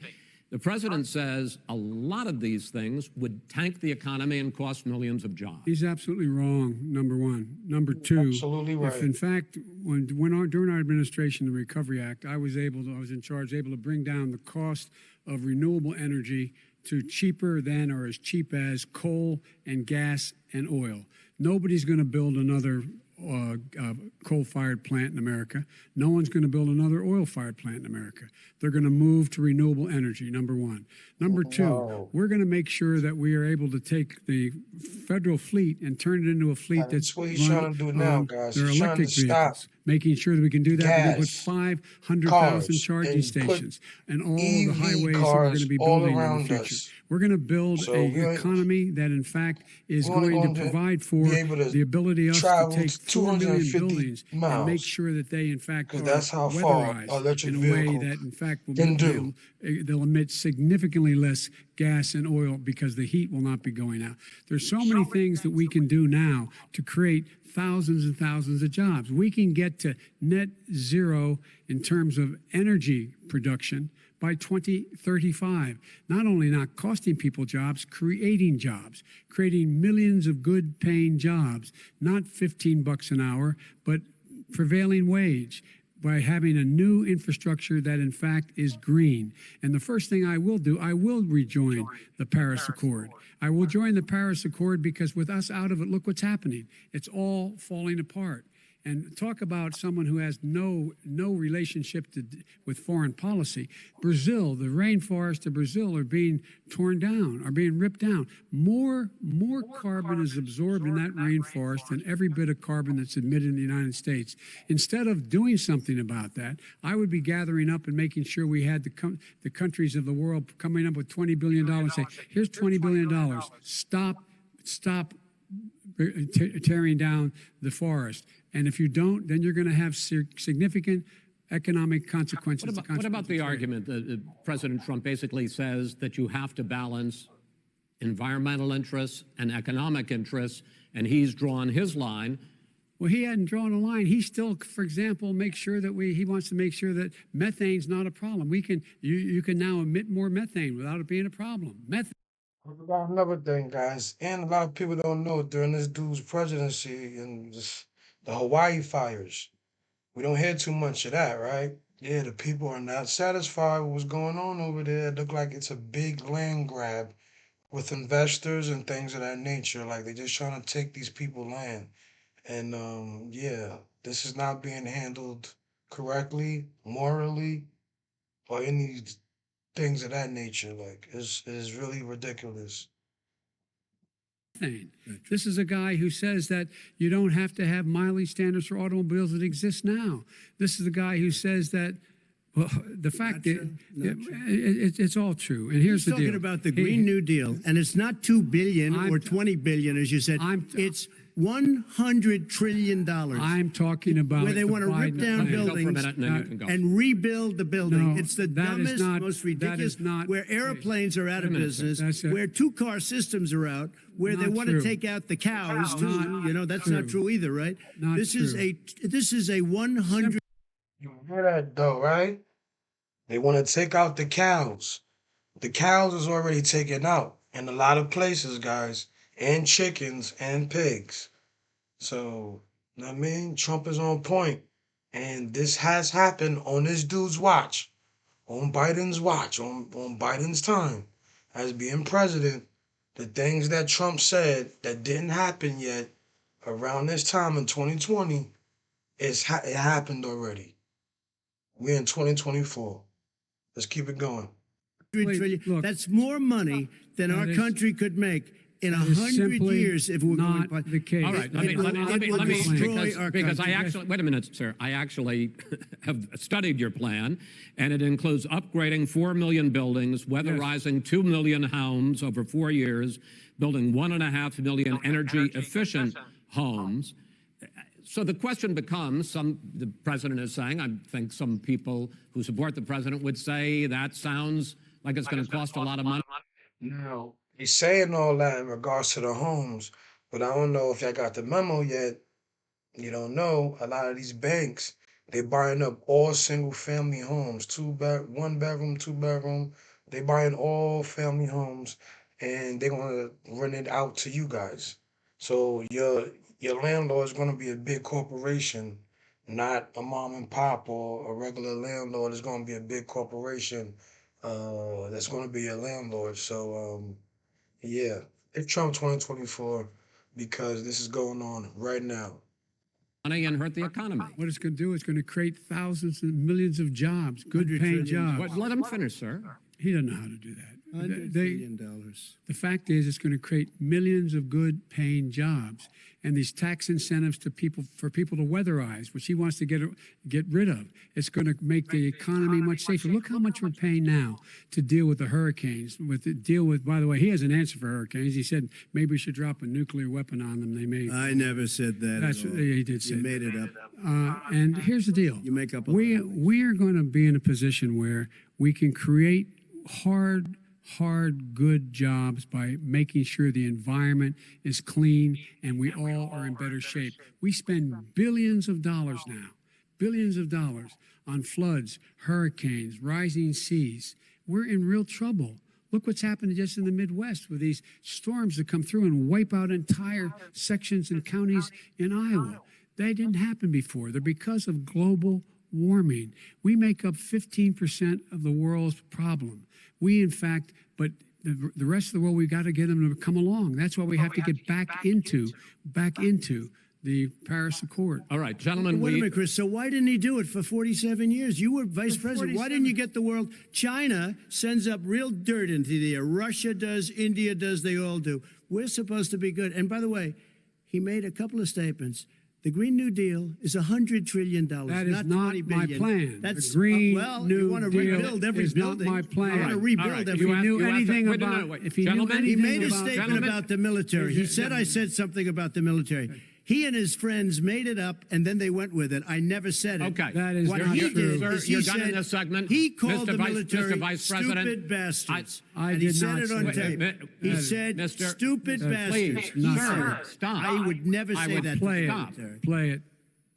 The president says a lot of these things would tank the economy and cost millions of jobs.
He's absolutely wrong, number one. Number two,
Absolutely right.
if in fact, during our administration, the Recovery Act, I was able to bring down the cost of renewable energy to cheaper than or as cheap as coal and gas and oil. Nobody's going to build another coal-fired plant in America. No one's going to build another oil-fired plant in America. They're going to move to renewable energy, number one. Number two, we're going to make sure that we are able to take the federal fleet and turn it into a fleet that's
what he's trying to do now, guys.
They're
He's trying
electric
to stop
vehicles. Making sure that we can do that. We're going to put 500,000
cars,
charging
and
stations and all
EV
the highways that we're
cars
going to be
all
building in the
around
future.
us.
We're going to build an economy that, in fact, is going to provide for the ability of us to
travel
take 4 million
250
buildings and
miles.
make sure that they, in fact, are
that's how far
weatherized
electric
in a way
vehicles
that, in fact,
can do.
they'll emit significantly less gas and oil because the heat will not be going out. There's so many things that we can do now to create thousands and thousands of jobs. We can get to net zero in terms of energy production by 2035. Not only not costing people jobs, creating millions of good paying jobs, not $15 an hour, but prevailing wage, by having a new infrastructure that in fact is green. And the first thing I will do, I will rejoin the Paris Accord. I will join the Paris Accord because with us out of it, look what's happening. It's all falling apart. And talk about someone who has no relationship with foreign policy. Brazil, the rainforests of Brazil are being torn down, are being ripped down. More carbon is absorbed in that rainforest than every bit of carbon that's emitted in the United States. Instead of doing something about that, I would be gathering up and making sure we had the countries of the world coming up with $20 billion and say, here's $20 billion. Stop tearing down the forest. And if you don't, then you're going to have significant economic consequences.
What about the argument that President Trump basically says that you have to balance environmental interests and economic interests, and he's drawn his line?
Well, he hadn't drawn a line. He still, for example, makes sure that he wants to make sure that methane's not a problem. You can now emit more methane without it being a problem. Methane.
About another thing, guys, and a lot of people don't know during this dude's presidency and just the Hawaii fires, we don't hear too much of that, right? Yeah, the people are not satisfied with what's going on over there. It look like it's a big land grab with investors and things of that nature. Like they're just trying to take these people land. And yeah, this is not being handled correctly, morally, or any things of that nature. Like it's really ridiculous.
This is a guy who says that you don't have to have mileage standards for automobiles that exist now. This is a guy who says that, well, the fact that it's all true. And here's the deal.
He's talking about the Green New Deal, and it's not $2 billion or $20 billion, as you said. It's $100 trillion.
I'm talking about
where they want to rip down buildings and rebuild the building.
No,
it's the dumbest, most ridiculous. Where airplanes are out of business, where two-car systems are out, where they want to take out the cows too. You know, that's not true either, right? This is a 100.
You hear that though, right? They want to take out the cows. The cows is already taken out in a lot of places, guys, and chickens and pigs. So, you know what I mean? Trump is on point. And this has happened on this dude's watch, on Biden's watch, on Biden's time as being president. The things that Trump said that didn't happen yet around this time in 2020, it happened already. We're in 2024. Let's keep it going.
Look, that's more money than our country could make in 100 years if we're going
by the case. All right, let me because I actually, wait a minute, sir. I actually have studied your plan, and it includes upgrading 4 million buildings, weatherizing 2 million homes over 4 years, building 1.5 million energy-efficient homes. So the question becomes, the president is saying, I think some people who support the president would say that sounds like it's going to cost a lot of money.
Now, he's saying all that in regards to the homes, but I don't know if y'all got the memo yet. You don't know, a lot of these banks, they're buying up all single-family homes, 1 bedroom, 2 bedroom. They buying all family homes, and they're going to rent it out to you guys. So your landlord is going to be a big corporation, not a mom and pop or a regular landlord. Is going to be a big corporation that's going to be a landlord. So, yeah, it's Trump 2024 because this is going on right now.
Money and hurt the economy.
What it's going to do is going to create thousands and millions of jobs, good-paying jobs.
Let him finish, sir.
He doesn't know how to do that.
$100 billion.
The fact is, it's going to create millions of good-paying jobs, and these tax incentives to people for people to weatherize, which he wants to get rid of. It's going to make the economy much safer. Look how much we're paying now to deal with the hurricanes. By the way, he has an answer for hurricanes. He said maybe we should drop a nuclear weapon on them. They may.
I never said that.
That's what he did say.
You made it up.
And here's the deal.
You make up.
We are going to be in a position where we can create hard, good jobs by making sure the environment is clean and we all are in better shape. We spend billions of dollars now, billions of dollars on floods, hurricanes, rising seas. We're in real trouble. Look what's happened just in the Midwest with these storms that come through and wipe out entire sections and counties in Iowa. They didn't happen before. They're because of global warming. We make up 15% of the world's problem. We, in fact, but the rest of the world, we've got to get them to come along. That's why we have to get back into the Paris Accord.
All right, gentlemen.
Wait a minute, Chris. So why didn't he do it for 47 years? You were vice president. Why didn't you get the world? China sends up real dirt into the air. Russia does. India does. They all do. We're supposed to be good. And by the way, he made a couple of statements. The Green New Deal is $100 trillion.
That is not
$20
my
billion.
plan.
That's
the Green
well,
New
you want to
Deal
rebuild every
is
building.
not my plan.
You want to rebuild every
If he knew anything
wait,
about,
wait.
if he knew
Gentlemen,
He
anything
made a
about,
statement about the military. He said I said something about the military. He and his friends made it up, and then they went with it. I never said it.
Okay.
That is
What
not
he
true.
did
Sir,
is he
you're done in
said
this segment.
he called
Mr.
the
Vice-
military
Mr. Vice President,
stupid bastards.
I
and he
did
said
not
it on
say
tape.
that.
He
Mr.
said
Mr.
stupid bastards.
Please,
He
not
said
sir,
it.
stop.
I would never
I
say
would
that.
Play
Stop.
it. Play it.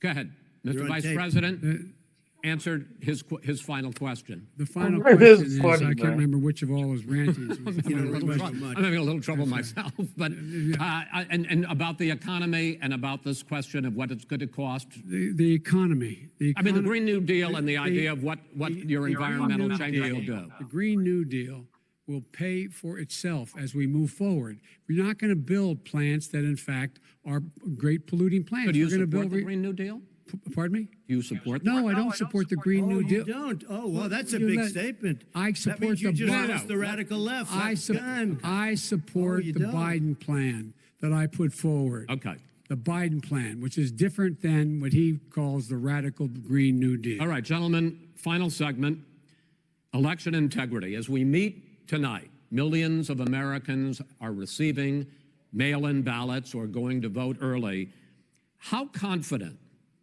Go ahead.
You're
Mr.
on
Vice
tape.
President answered his final question.
The final
It
question
is
is,
funny,
I can't
man.
remember which of all his rantings.
I'm having a little
remember
trouble-
much.
I'm having a little trouble myself, but and about the economy and about this question of what it's going to cost.
The economy.
I mean, the Green New Deal and the idea of what your environmental
Green New
changes
Deal-
will do.
The Green New Deal will pay for itself as we move forward. We're not going to build plants that, in fact, are great polluting plants.
So do you
We're going to
support
build.
the Green New Deal?
Pardon me?
Do you support?
No, I don't support the Green New
Oh,
Deal.
you don't? Oh, well, that's a
You
big
let-
statement.
I
That
support
means you
the
just
Biden-
lost the radical left.
I
Gone.
support
Oh, you
the
don't?
Biden plan that I put forward.
Okay.
The Biden plan, which is different than what he calls the radical Green New Deal.
All right, gentlemen, final segment, election integrity. As we meet tonight, millions of Americans are receiving mail-in ballots or going to vote early. How confident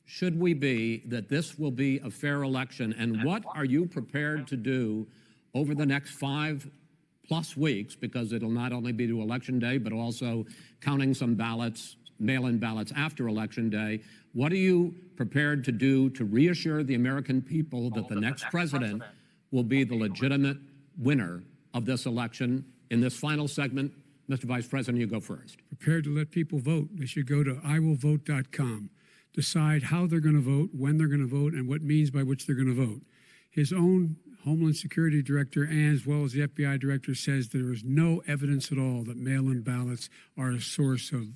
should we be that this will be a fair election? And what are you prepared to do over the next 5+ weeks, because it'll not only be to Election Day, but also counting some ballots, mail-in ballots after Election Day. What are you prepared to do to reassure the American people that the next president will be the legitimate winner of this election? In this final segment, Mr. Vice President, you go first.
Prepared to let people vote. They should go to iwillvote.com, decide how they're going to vote, when they're going to vote, and what means by which they're going to vote. His own Homeland Security Director, and as well as the FBI Director, says there is no evidence at all that mail-in ballots are a source of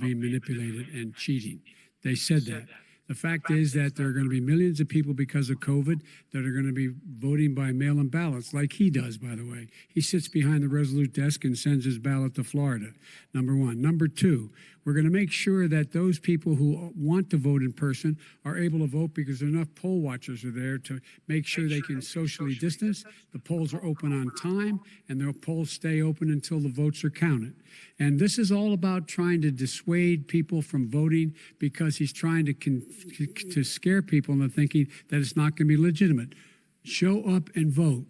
being manipulated and cheating. They said that. The fact is that there are going to be millions of people because of COVID that are going to be voting by mail-in ballots, like he does, by the way. He sits behind the Resolute desk and sends his ballot to Florida, number one. Number two, we're going to make sure that those people who want to vote in person are able to vote because enough poll watchers are there to make sure they can socially distance. The polls are open on time, and the polls stay open until the votes are counted. And this is all about trying to dissuade people from voting because he's trying to scare people into thinking that it's not going to be legitimate. Show up and vote.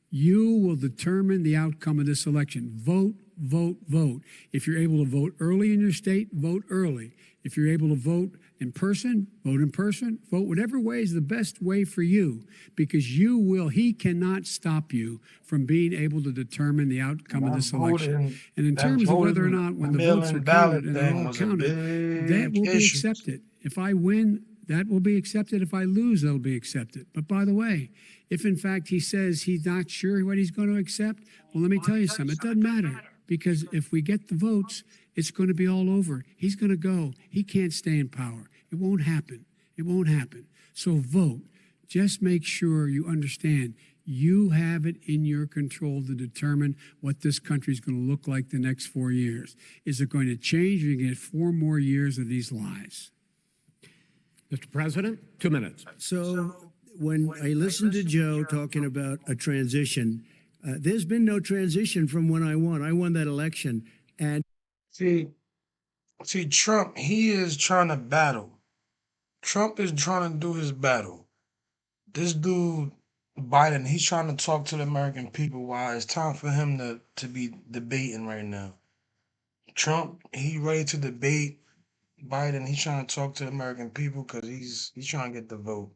You will determine the outcome of this election. Vote, vote, vote. If you're able to vote early in your state, vote early. If you're able to vote in person, vote in person. Vote whatever way is the best way for you, because he cannot stop you from being able to determine the outcome of this election. And in terms of whether or not when the votes are counted and they're all counted, that will be accepted. If I win, that will be accepted. If I lose, that'll be accepted. But by the way, if in fact he says he's not sure what he's going to accept, well, let me tell you something. It doesn't matter, because if we get the votes, it's going to be all over. He's going to go. He can't stay in power. It won't happen. It won't happen. So vote. Just make sure you understand you have it in your control to determine what this country is going to look like the next 4 years. Is it going to change, or you get 4 more years of these lies?
Mr. President, 2 minutes.
So when I listened to Joe talking about a transition, there's been no transition from when I won. I won that election. And
See, Trump, he is trying to battle. Trump is trying to do his battle. This dude Biden, he's trying to talk to the American people while it's time for him to be debating right now. Trump, he ready to debate. Biden, he's trying to talk to the American people because he's trying to get the vote.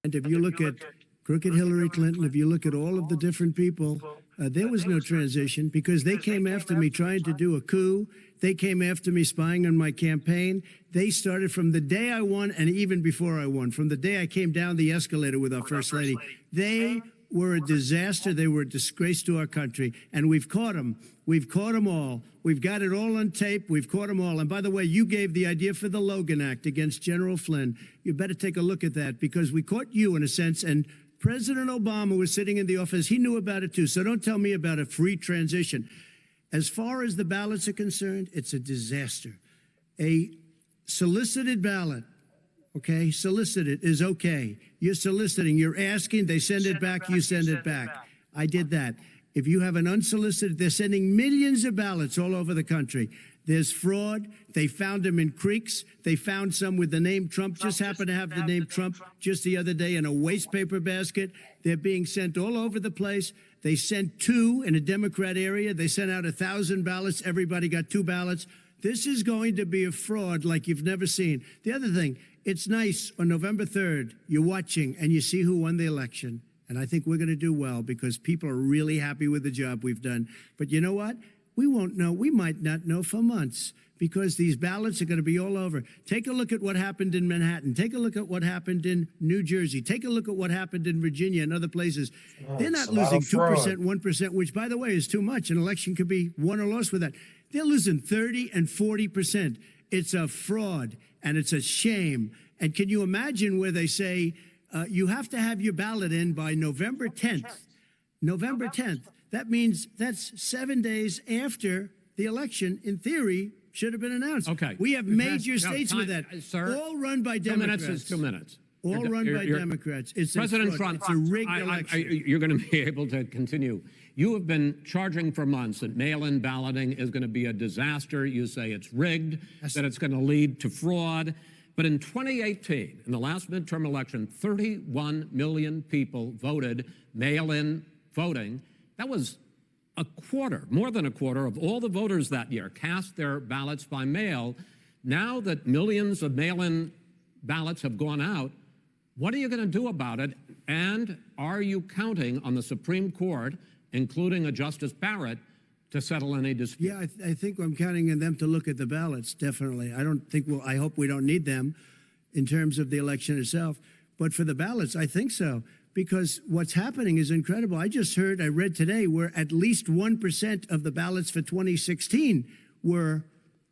And if you look at crooked Hillary Clinton, if you look at all of the different people, there was no transition because they came after me trying to do a coup. They came after me spying on my campaign. They started from the day I won and even before I won, from the day I came down the escalator with our First Lady. They were a disaster. They were a disgrace to our country. And we've caught them. We've caught them all. We've got it all on tape. We've caught them all. And by the way, you gave the idea for the Logan Act against General Flynn. You better take a look at that because we caught you in a sense. And President Obama was sitting in the office. He knew about it too. So don't tell me about a free transition. As far as the ballots are concerned, it's a disaster. A solicited ballot, okay, solicited is okay. You're soliciting, you're asking, they send it back, you send it back. I did that. If you have an unsolicited, they're sending millions of ballots all over the country. There's fraud. They found them in creeks. They found some with the name Trump, just happened to have the name Trump just the other day in a waste paper basket. They're being sent all over the place. They sent 2 in a Democrat area. They sent out 1,000 ballots. Everybody got 2 ballots. This is going to be a fraud like you've never seen. The other thing, it's nice on November 3rd, you're watching and you see who won the election. And I think we're going to do well because people are really happy with the job we've done. But you know what? We won't know. We might not know for months because these ballots are going to be all over. Take a look at what happened in Manhattan. Take a look at what happened in New Jersey. Take a look at what happened in Virginia and other places. They're not losing 2%, 1%, which, by the way, is too much. An election could be won or lost with that. They're losing 30 and 40%. It's a fraud, and it's a shame. And can you imagine where they say, you have to have your ballot in by November 10th. November 10th. That means that's 7 days after the election, in theory, should have been announced.
Okay.
We have major states with that.
Sir,
all run by
2
Democrats.
minutes is 2 minutes.
All run by Democrats. It's
President
a
Trump,
it's a rigged election.
you're going to be able to continue. You have been charging for months that mail-in balloting is going to be a disaster. You say it's rigged, that it's going to lead to fraud. But in 2018, in the last midterm election, 31 million people voted mail-in voting. That was a quarter, more than a quarter of all the voters that year cast their ballots by mail. Now that millions of mail-in ballots have gone out, what are you going to do about it? And are you counting on the Supreme Court, including a Justice Barrett, to settle any dispute?
Yeah, I think I'm counting on them to look at the ballots, definitely. I hope we don't need them in terms of the election itself. But for the ballots, I think so. Because what's happening is incredible. I read today where at least 1% of the ballots for 2016 were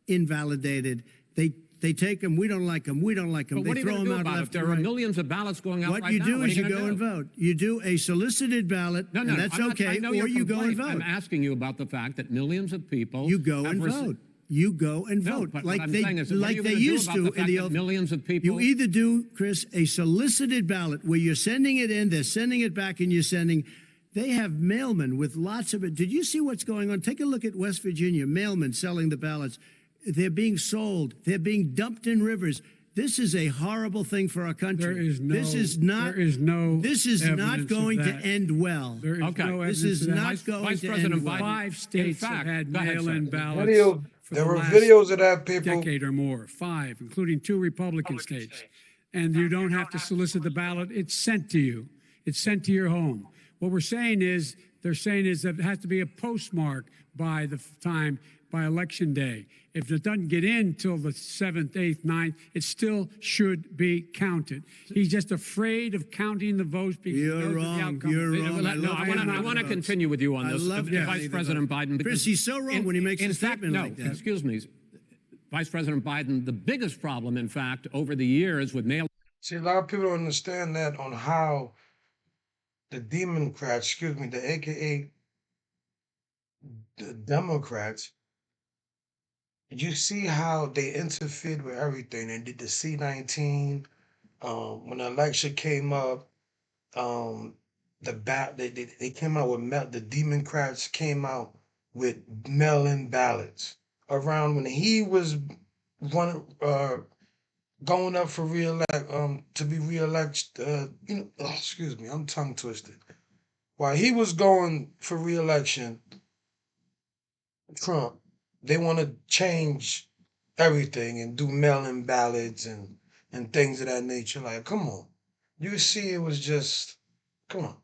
invalidated. They take them, we don't like them, we don't like them.
But what
they
are you
throw
going to
them
do
out
about it?
left
There
and
are
right.
millions of ballots going out
What
right
you
now.
do
What
is
are
you
gonna
go
do?
and vote. You do a solicited ballot,
No,
and that's okay,
I know
or
your
you go and
complaint.
vote.
I'm asking you about the fact that millions of people
You go and vote. You go and
No,
vote
but
like
what I'm
they
saying is, what are
like
you
they
gonna do
used
about
to
the
in
fact
the
that
old.
millions of people?
You either do, Chris, a solicited ballot where you're sending it in, they're sending it back, and you're sending. They have mailmen with lots of it. Did you see what's going on? Take a look at West Virginia. Mailmen selling the ballots. They're being sold. They're being dumped in rivers. This is a horrible thing for our country.
There is no.
This is not.
There is no.
This is not
evidence of
going to
that.
end well.
There is
Okay.
no
This
evidence
is
of that.
not going
Vice
to
President
end well.
Biden-
5 states
In fact,
have had
go ahead,
mail-in
sir.
ballots. for
There
the
were
last
videos of that, people.
decade or more. 5, including 2 Republican states. And you don't have to solicit the ballot. It's sent to you. It's sent to your home. What we're saying is, they're saying is that it has to be a postmark by the time, by election day. If it doesn't get in till the 7th, 8th, 9th, it still should be counted. He's just afraid of counting the votes because he
You're
knows what the
wrong.
outcome
You're
is.
wrong.
No, I want to continue with you on
I
this,
love
Vice
counting the
President
vote.
Biden.
Chris, he's so wrong when he makes
in
a
fact,
statement
no,
like that.
excuse me, Vice President Biden. The biggest problem, in fact, over the years with mail.
See, a lot of people don't understand that on how the Democrats, the AKA the Democrats, you see how they interfered with everything. They did the C-19. When the election came up, they came out with the Democrats came out with mail-in ballots around when he was going up for reelect to be reelected. Excuse me, I'm tongue twisted. While he was going for reelection, Trump, they want to change everything and do mail-in ballots and things of that nature. Like, come on, you see, it was just, come on.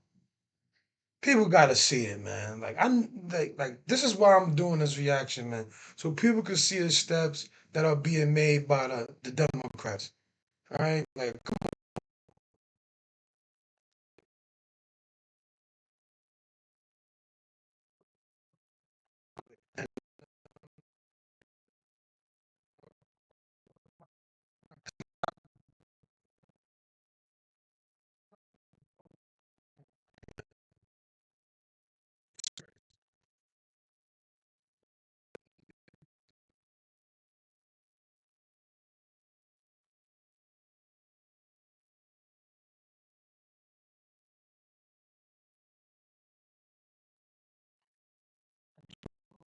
People gotta see it, man. Like I'm like this is why I'm doing this reaction, man. So people can see the steps that are being made by the Democrats. All right, like come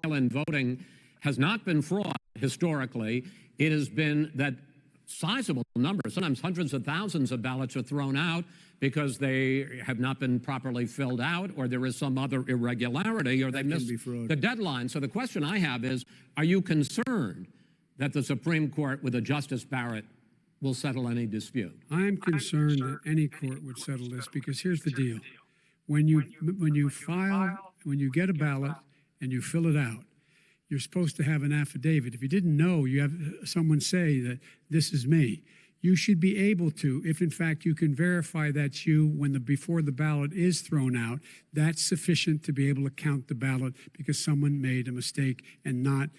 mail-in voting has not been fraud historically. It has been that sizable numbers, sometimes hundreds of thousands of ballots are thrown out because they have not been properly filled out, or there is some other irregularity, or they missed the deadline. So the question I have is, are you concerned that the Supreme Court with a Justice Barrett will settle any dispute?
I am concerned that any court would settle this because here's the deal. When you get a ballot and you fill it out, you're supposed to have an affidavit. If you didn't know, you have someone say that this is me. You should be able to, if in fact you can verify that's you before the ballot is thrown out, that's sufficient to be able to count the ballot because someone made a mistake and not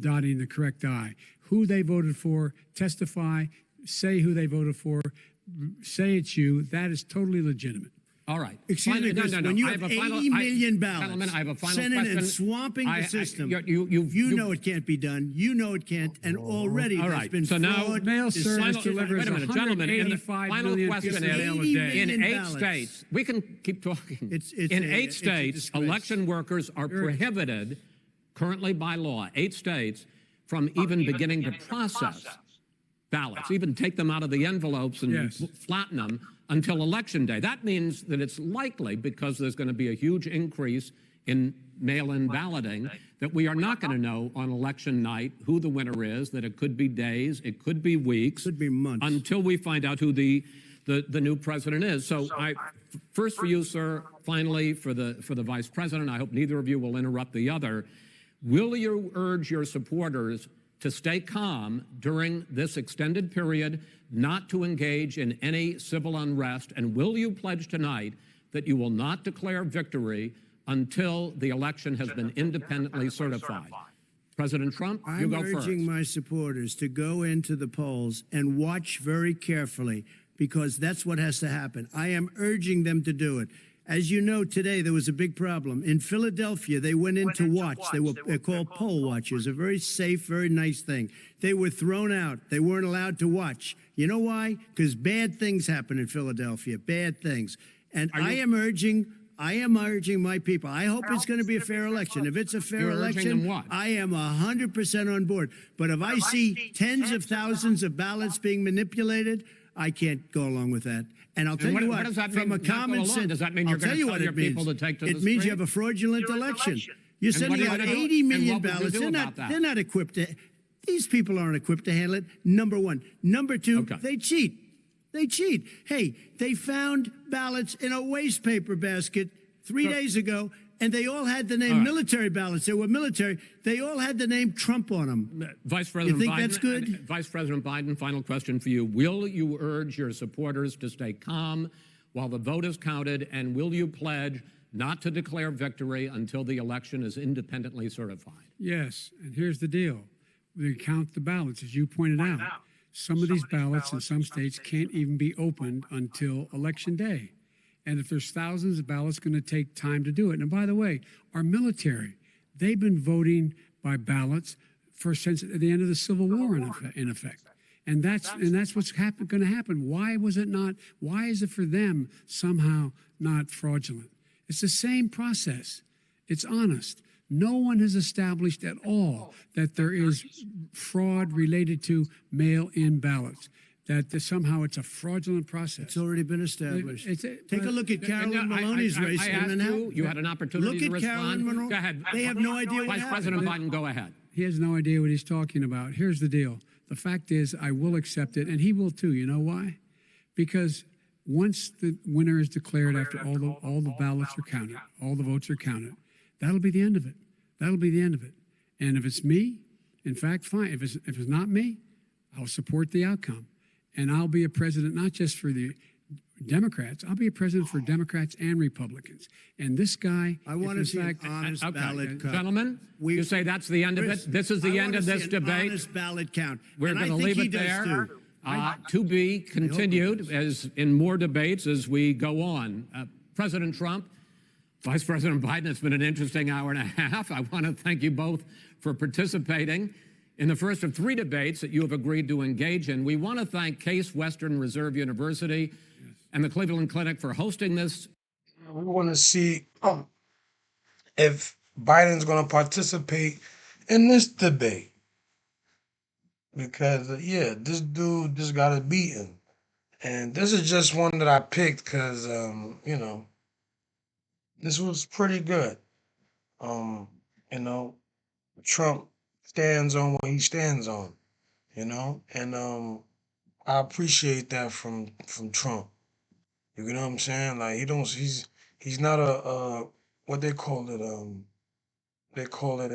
dotting the correct I. Who they voted for, testify, say who they voted for, say it's you. That is totally legitimate.
All right.
Excuse me, Chris, when you have 80 million ballots,
I have a final
sending
question.
and swamping the system,
you
know it can't be done. You know it can't, and already
all
there's
right.
been
So now,
fraud.
mail service
deception.
delivers
wait a minute, gentlemen. In the
185
final
million
question
pieces of
is,
mail a
80
day.
in
million
8
ballots.
states, we can keep talking.
It's
in
a-
8
it's a
states,
disgrace.
election workers are prohibited, currently by law, 8 states, from even beginning to process ballots, even take them out of the envelopes and
Yes.
flatten them until election day. That means that it's likely, because there's going to be a huge increase in mail-in balloting, that we are not going to know on election night who the winner is, that it could be days, it could be weeks.
Could be months.
Until we find out who the new president is. So first for you, sir, finally for the vice president, I hope neither of you will interrupt the other. Will you urge your supporters to stay calm during this extended period, not to engage in any civil unrest? And will you pledge tonight that you will not declare victory until the election has been independently certified? President Trump, you go
I'm
first.
urging my supporters to go into the polls and watch very carefully, because that's what has to happen. I am urging them to do it. As you know, today there was a big problem. In Philadelphia, they went in to watch. They're called poll watchers, a very safe, very nice thing. They were thrown out. They weren't allowed to watch. You know why? Because bad things happen in Philadelphia, bad things. And I am urging my people. I hope it's going to be a fair election. If it's a fair
You're urging them
election,
what?
I am 100% on board. But if I see tens of thousands of ballots being manipulated, I can't go along with that. And I'll tell
what-
you
what
what,
does that
from
mean,
a
not go
common
along?
sense,
Does that mean
I'll
you're gonna
tell you
tell
what
your
it means.
people to take to the
It means you
street?
have a fraudulent election. You're
And what
sending
are you
out
gonna do?
80
And
million
what would you
ballots.
do
They're
about that?
not equipped to. These people aren't equipped to handle it. Number one. Number two,
Okay.
they cheat. They cheat. Hey, they found ballots in a waste paper basket 3 days ago, and they all had the name
All right.
military ballots. They were military. They all had the name Trump on them.
Vice President
think
Biden,
that's good?
Vice President Biden, final question for you. Will you urge your supporters to stay calm while the vote is counted, and will you pledge not to declare victory until the election is independently certified?
Yes, and here's the deal. We count the ballots, as you pointed out. Some of these ballots in some states can't even be opened until Election Day. And if there's thousands of ballots, it's going to take time to do it. And by the way, our military, they've been voting by ballots since the end of the Civil War, in effect. And that's what's going to happen. Why is it for them somehow not fraudulent? It's the same process. It's honest. No one has established at all that there is fraud related to mail-in ballots, that somehow it's a fraudulent process.
It's already been established. Take a
but-
look at Carolyn
I-
Maloney's
I
race
asked
in Manhattan.
you had an opportunity
Look
to
at Carolyn
respond.
Monroe.
Go ahead.
They have no idea what
Vice
happened.
President Biden, go ahead.
He has no idea what he's talking about. Here's the deal. The fact is, I will accept it, and he will too. You know why? Because once the winner is declared after all the ballots are counted, all the votes are counted, that'll be the end of it. That'll be the end of it. And if it's me, in fact, fine. If it's not me, I'll support the outcome. And I'll be a president not just for the Democrats. I'll be a president for Democrats and Republicans. And this guy,
I want to see an honest
Okay,
ballot count.
gentlemen, you say that's the end of
Chris,
it? This is the
I
end
wanna
of
see
this
an
debate?
honest ballot count.
We're
And I
going to
think
leave
he
it
does
there.
too.
To be continued as in more debates as we go on. President Trump, Vice President Biden, it's been an interesting hour and a half. I want to thank you both for participating in the first of 3 debates that you have agreed to engage in. We want to thank Case Western Reserve University and the Cleveland Clinic for hosting this.
We want to see if Biden's going to participate in this debate. Because, this dude just got it beaten. And this is just one that I picked because, this was pretty good. Trump stands on what he stands on, and I appreciate that from Trump. You know what I'm saying? Like he's not a what they call it, they call it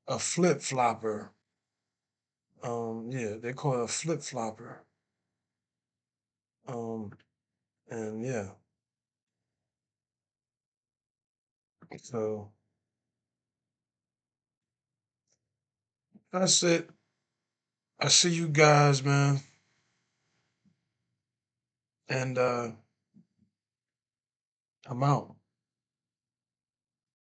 a flip flopper. They call it a flip flopper. And yeah. So that's it. I see you guys, man. And I'm out.